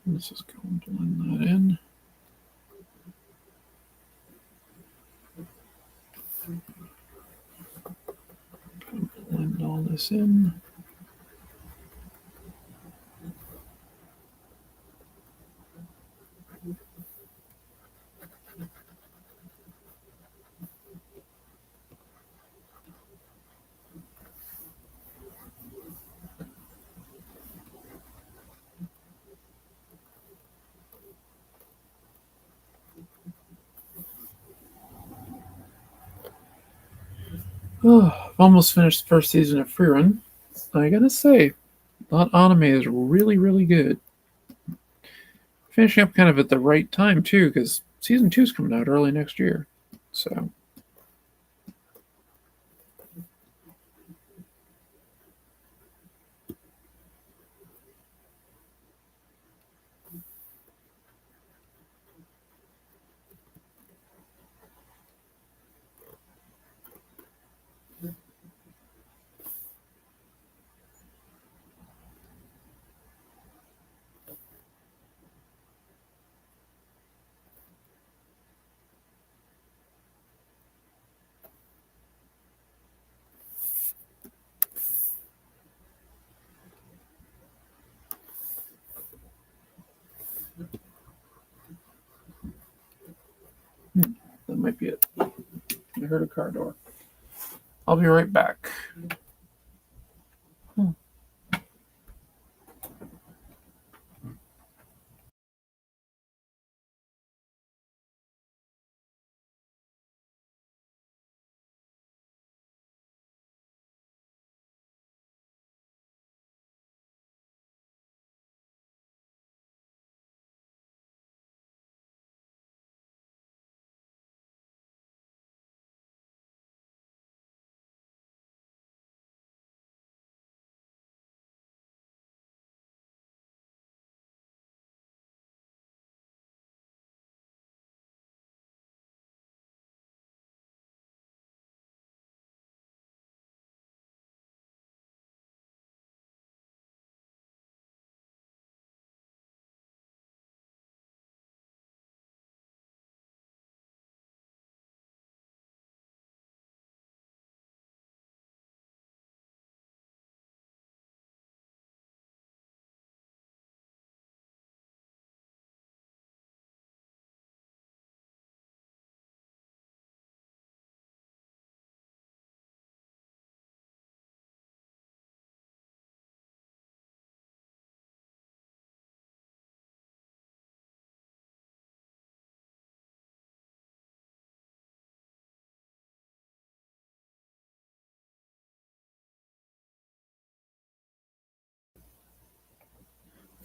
Let's just go and blend that in. Blend all this in. Oh, I've almost finished the first season of Freerun. I gotta say, that anime is really, really good. Finishing up kind of at the right time too, because season 2 is coming out early next year. So that might be it. I heard a car door. I'll be right back.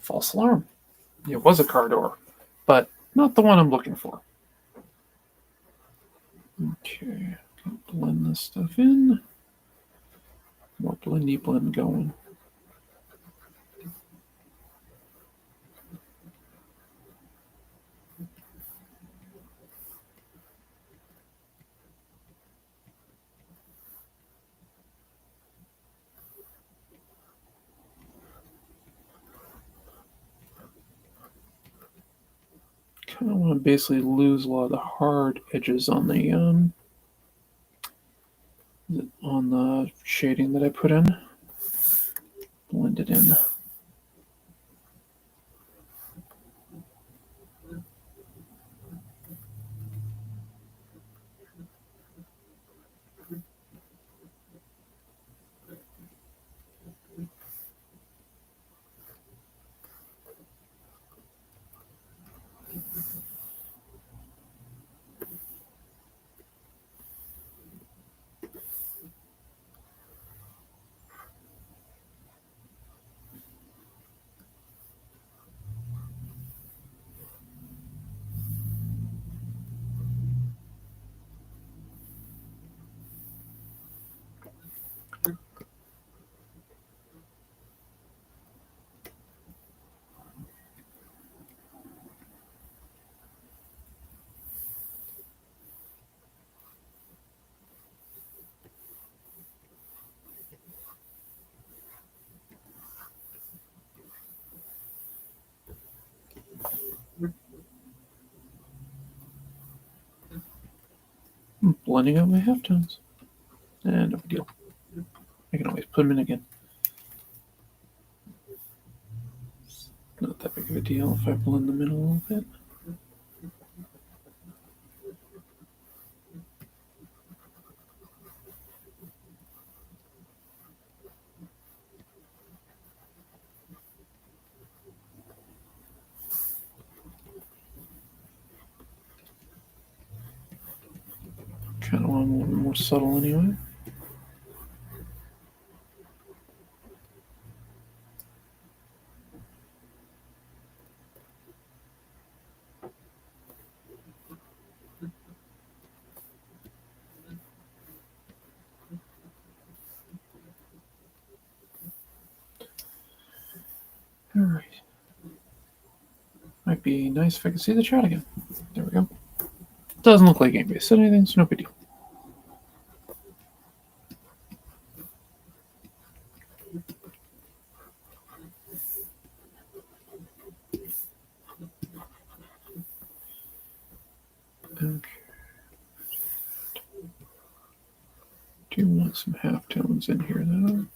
False alarm. It was a car door, but not the one I'm looking for. Okay, blend this stuff in. More blendy blend going. Kind of want to basically lose a lot of the hard edges on the shading that I put in. Blend it in. I'm blending out my halftones. And no big deal. I can always put them in again. Not that big of a deal if I blend them in a little bit. Kind of want them a little bit more subtle anyway. All right. Might be nice if I could see the chat again. There we go. Doesn't look like anybody said anything, so no big deal. Okay. Do want some halftones in here though.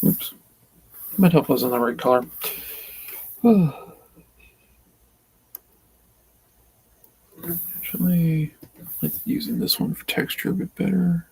Oops. Might help was in the right color. Actually, I like using this one for texture a bit better.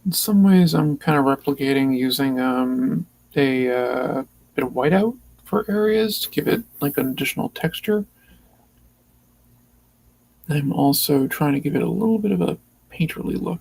In some ways, I'm kind of replicating using a bit of whiteout for areas to give it like an additional texture. I'm also trying to give it a little bit of a painterly look.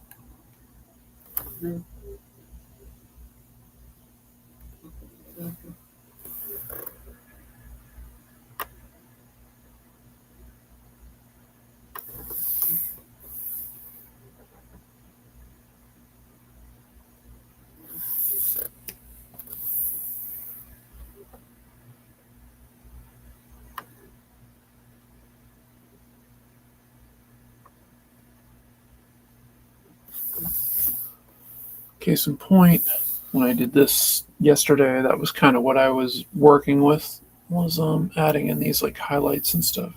Case in point, when I did this yesterday, that was kind of what I was working with, was adding in these like highlights and stuff.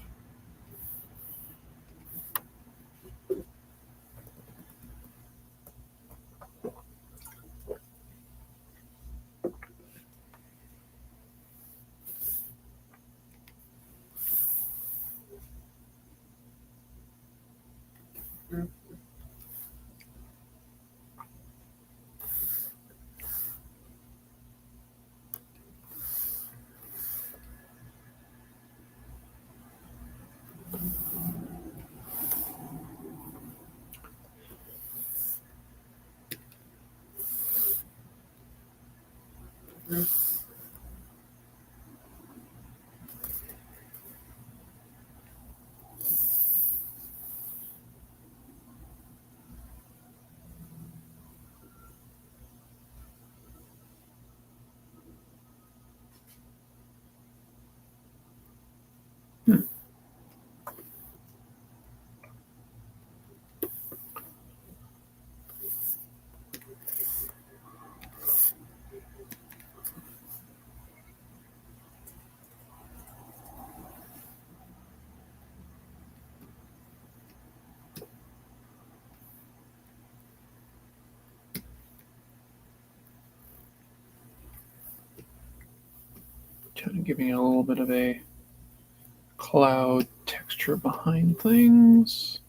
Hmm. Kind of giving it a little bit of a cloud texture behind things.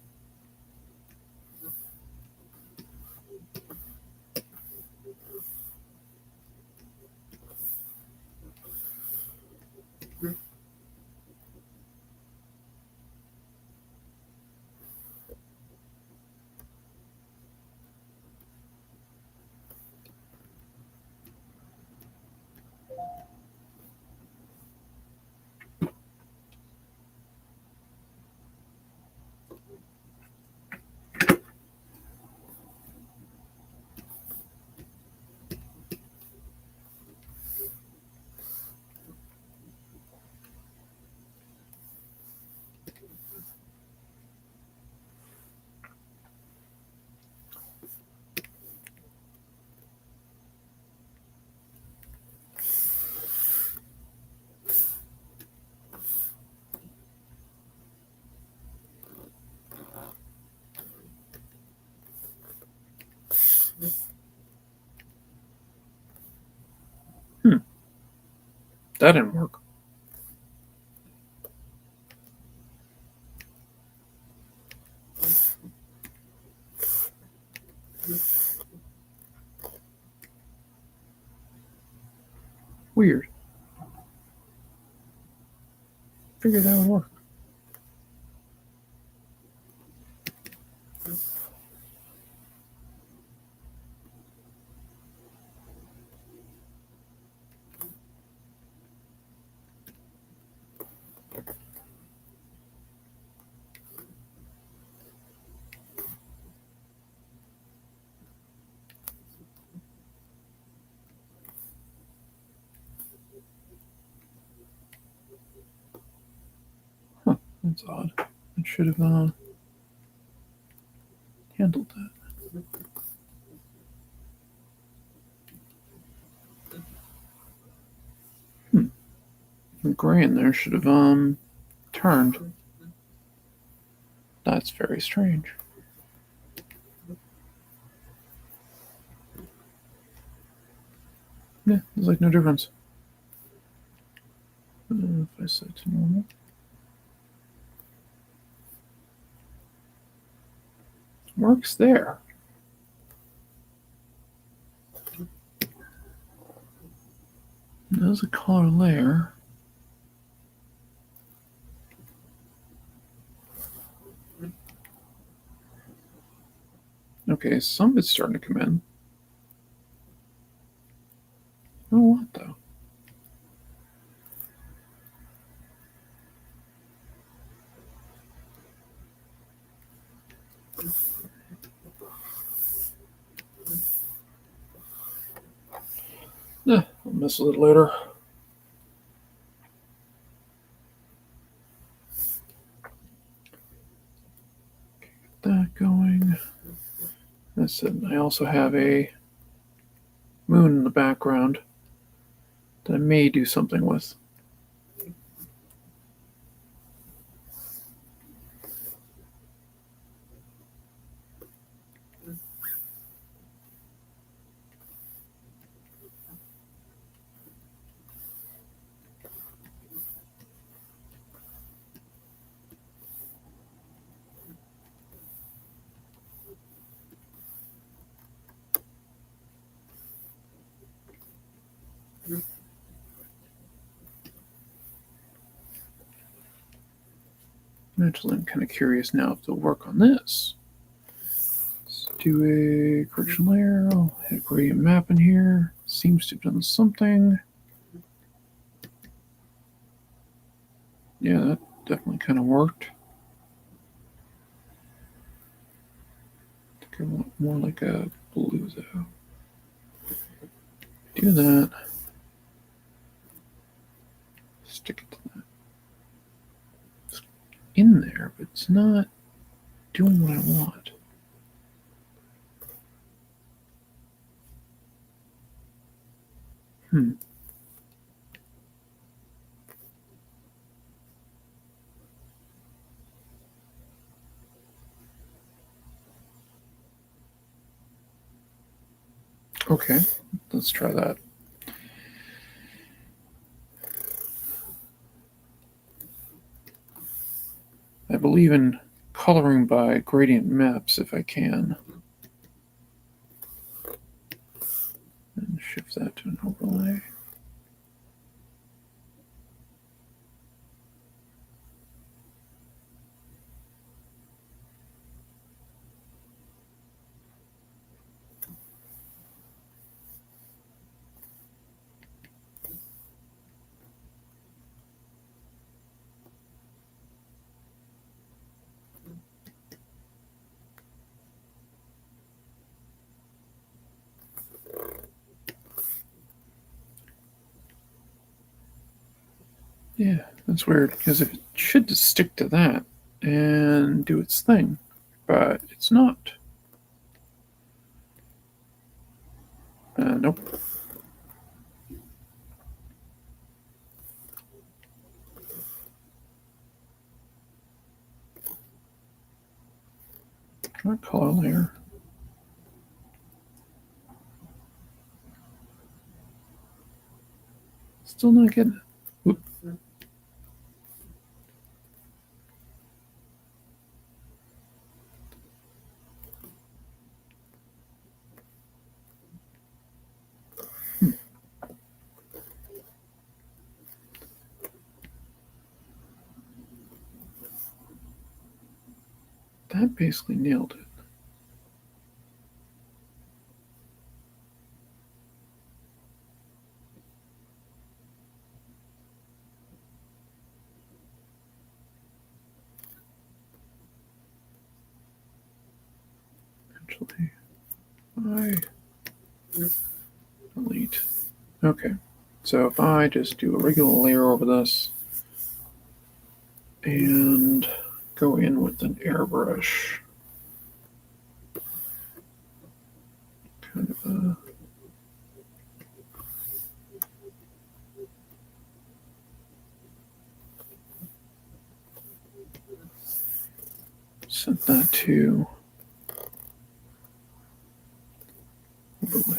Hmm. That didn't work. Weird. Figured that would work. Huh. That's odd. I should have handled that. The gray in there should have turned. That's very strange. Yeah, there's like no difference. If I set to normal. Works there. There's a color layer. Okay, some of it's starting to come in. Oh, what though? I'll mess with it later. Get that going. That's it. I also have a moon in the background that I may do something with. Actually, I'm kind of curious now if they'll work on this. do a correction layer. I'll hit gradient map in here. Seems to have done something. Yeah, that definitely kind of worked. I think I want more like a blue though. Do that. Stick it to that. It's in there, but it's not doing what I want. Okay, let's try that. I believe in coloring by gradient maps if I can. And shift that to an overlay. Yeah, that's weird because it should just stick to that and do its thing, but it's not. Nope. Try color layer. Still not getting it. Oop. That basically nailed it. Actually, I delete. Okay, so if I just do a regular layer over this and go in with an airbrush, kind of a set that to overlay.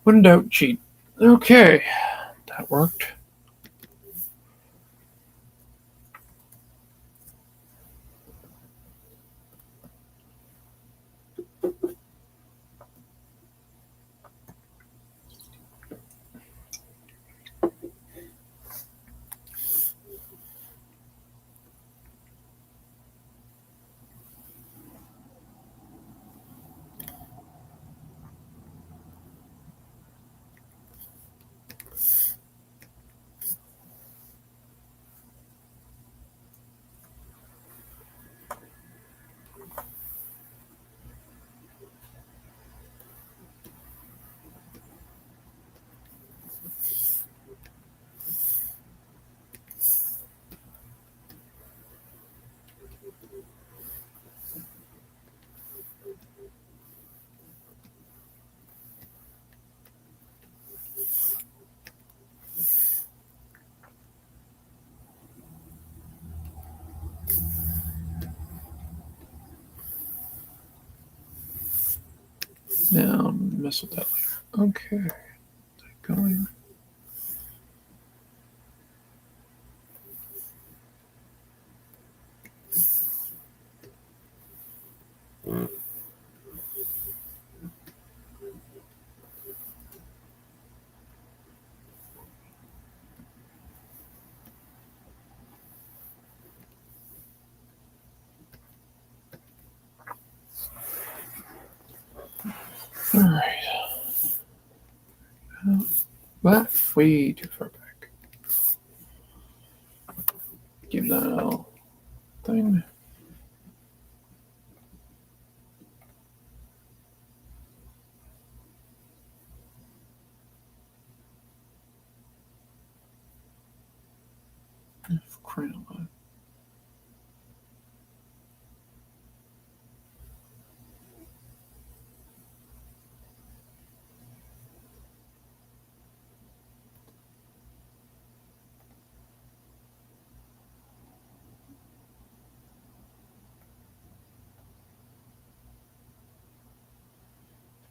When in doubt, cheat. Okay, that worked. Now mess with that later. Okay, going. All right. Well, way too far back. Give that a thing. Crying out loud.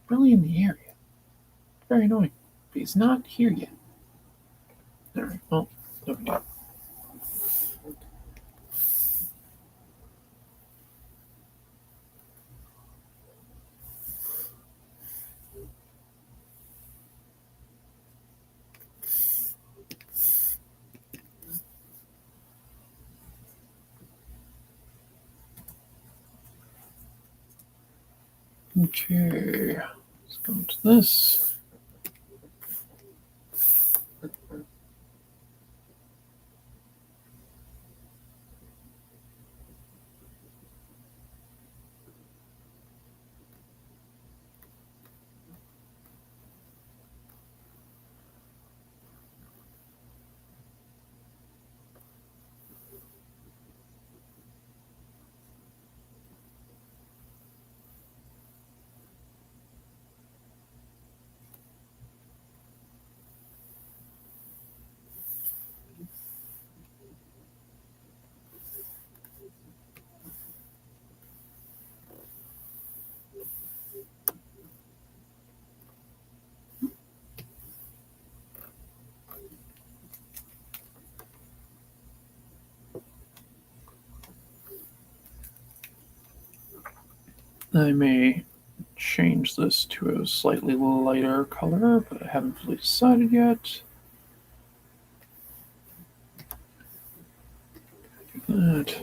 Really in the area. Very annoying. But he's not here yet. Alright, well, no big deal. Okay, let's go to this. I may change this to a slightly lighter color, but I haven't fully decided yet. Do that.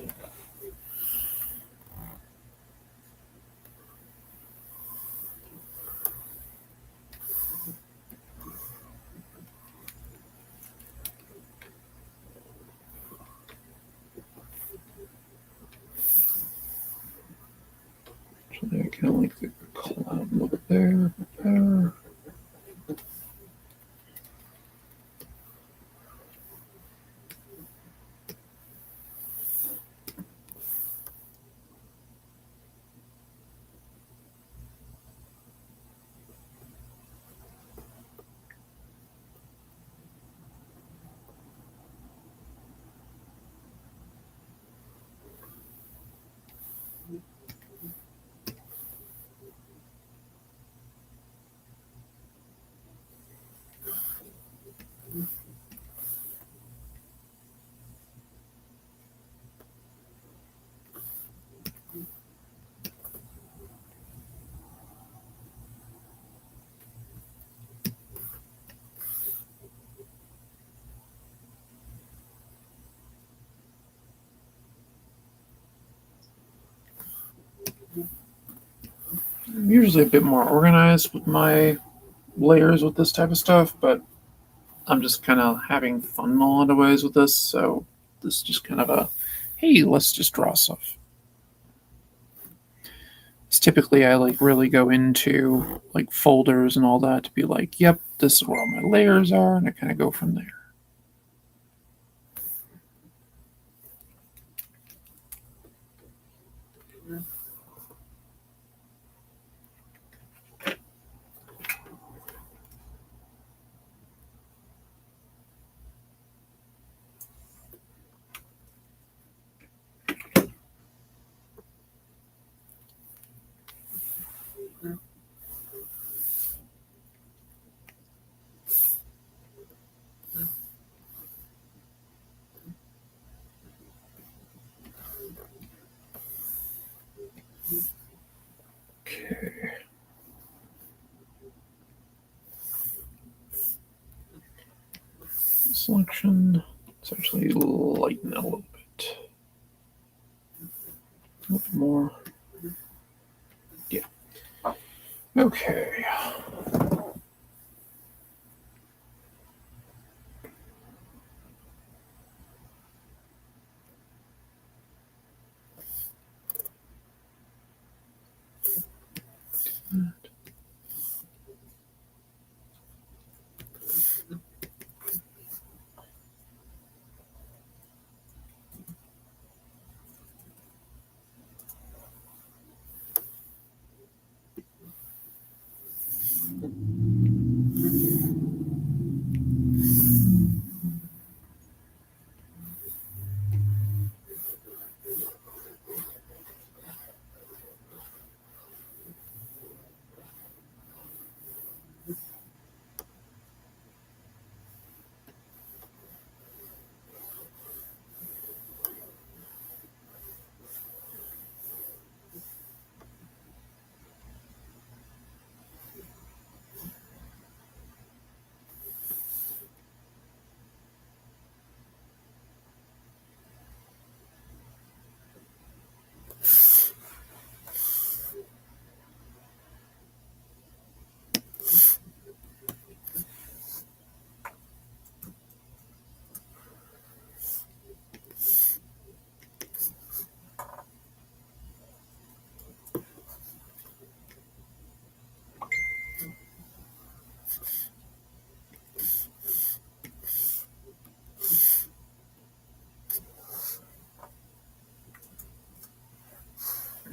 Actually, I kind of like the cloud look there. Better. I'm usually a bit more organized with my layers with this type of stuff, but I'm just kind of having fun in a lot of ways with this, so this is just kind of a hey, let's just draw stuff. It's typically I like really go into like folders and all that to be like, yep, this is where all my layers are, and I kind of go from there. selection. Let's actually lighten it a little bit. A little bit more. Yeah. Okay.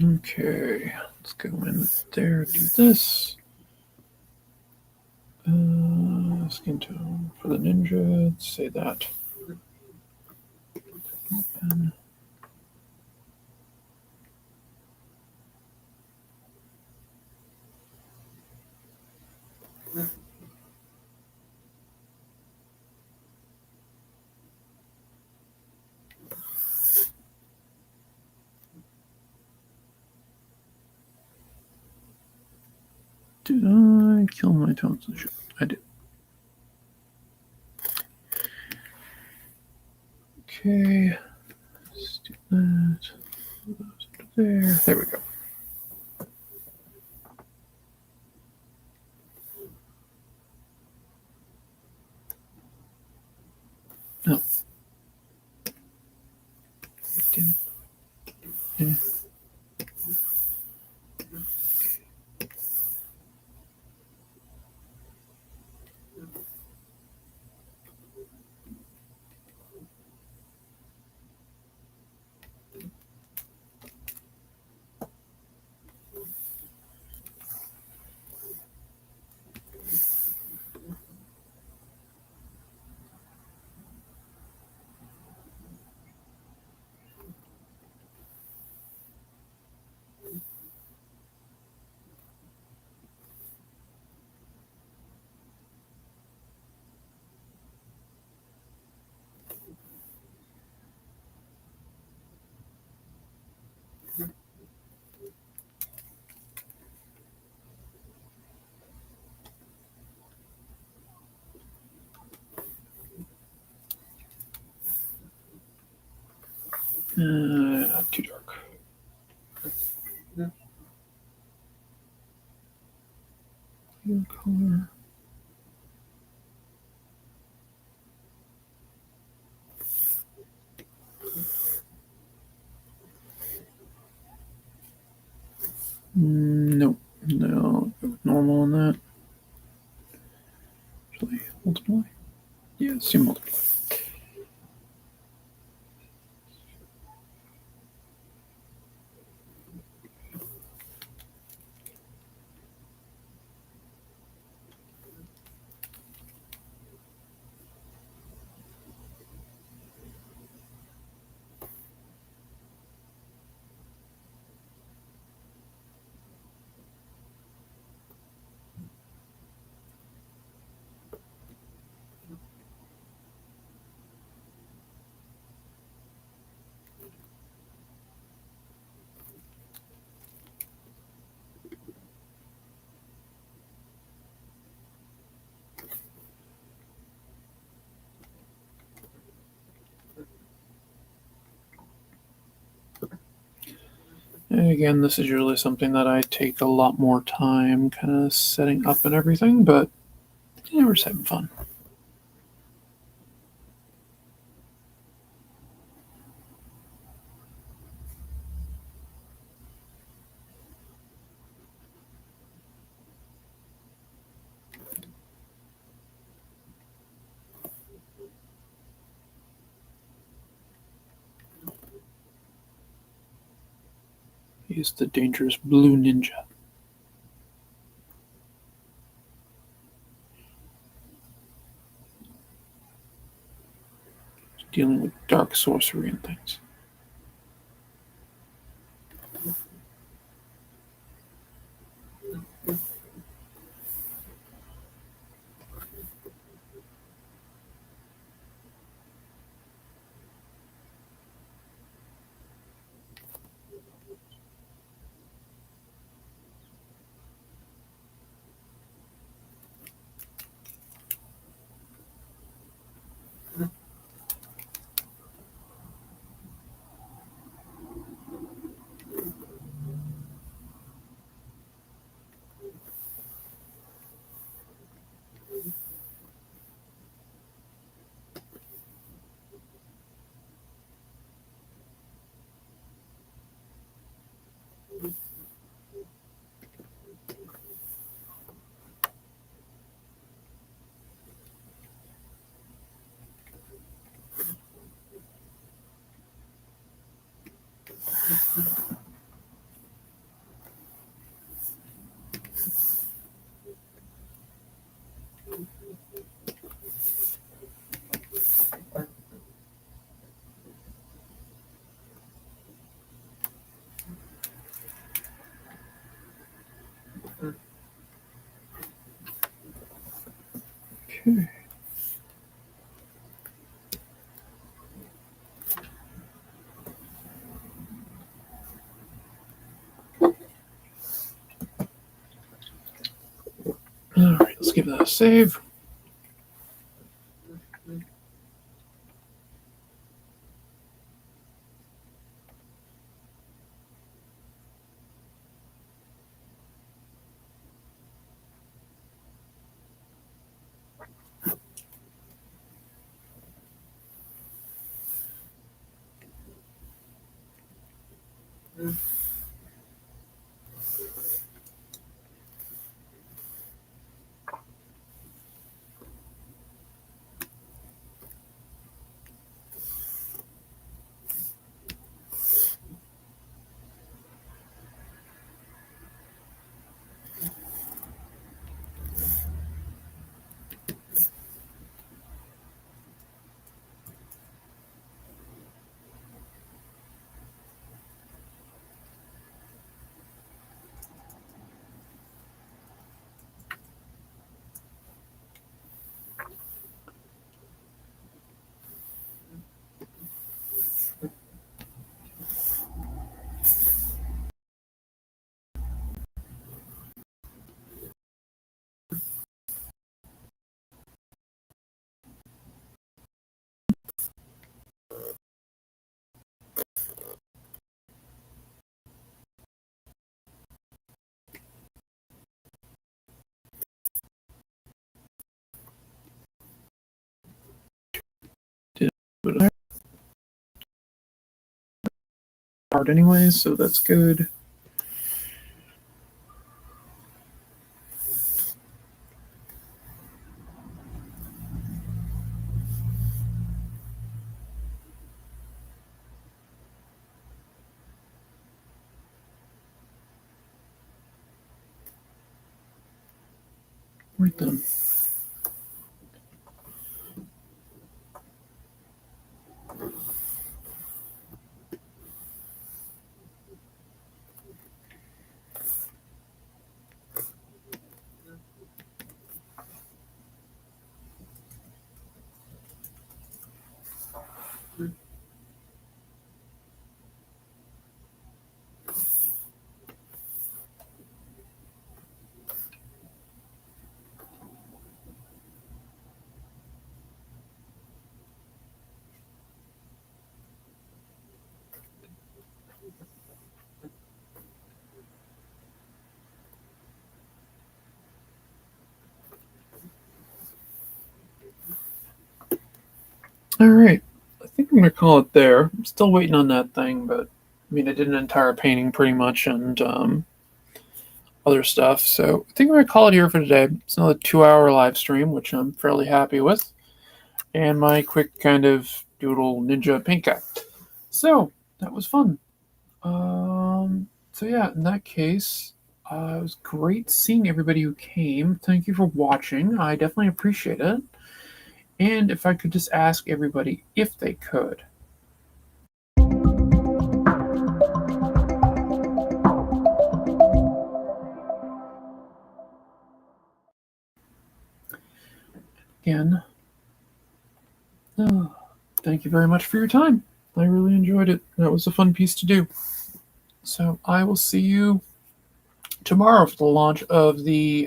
Okay, let's go in there, do this. Skin tone for the ninja, let's say that. And did I kill my tones? I did. Okay, let's do that. Those under there. There we go. No. Damn it. Yeah. Too dark. Your color. Nope. No, normal on that. Actually, multiply. Yeah, let's do multiply. And again, this is usually something that I take a lot more time kind of setting up and everything, but yeah, we're just having fun. He's the dangerous blue ninja. Dealing with dark sorcery and things. Okay. Alright, let's give that a save. Did it hard anyways, so that's good. Right then. All right. I think I'm going to call it there. I'm still waiting on that thing, but I mean, I did an entire painting pretty much and other stuff. So I think I'm going to call it here for today. It's another 2 hour live stream, which I'm fairly happy with, and my quick kind of doodle ninja paint guy. So that was fun. So yeah, in that case, it was great seeing everybody who came. Thank you for watching. I definitely appreciate it. And if I could just ask everybody if they could. Again, uh, thank you very much for your time. I really enjoyed it. That was a fun piece to do. So I will see you tomorrow for the launch of the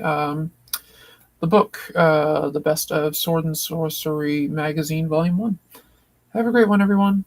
book, The Best of Sword and Sorcery Magazine, Volume 1. Have a great one, everyone.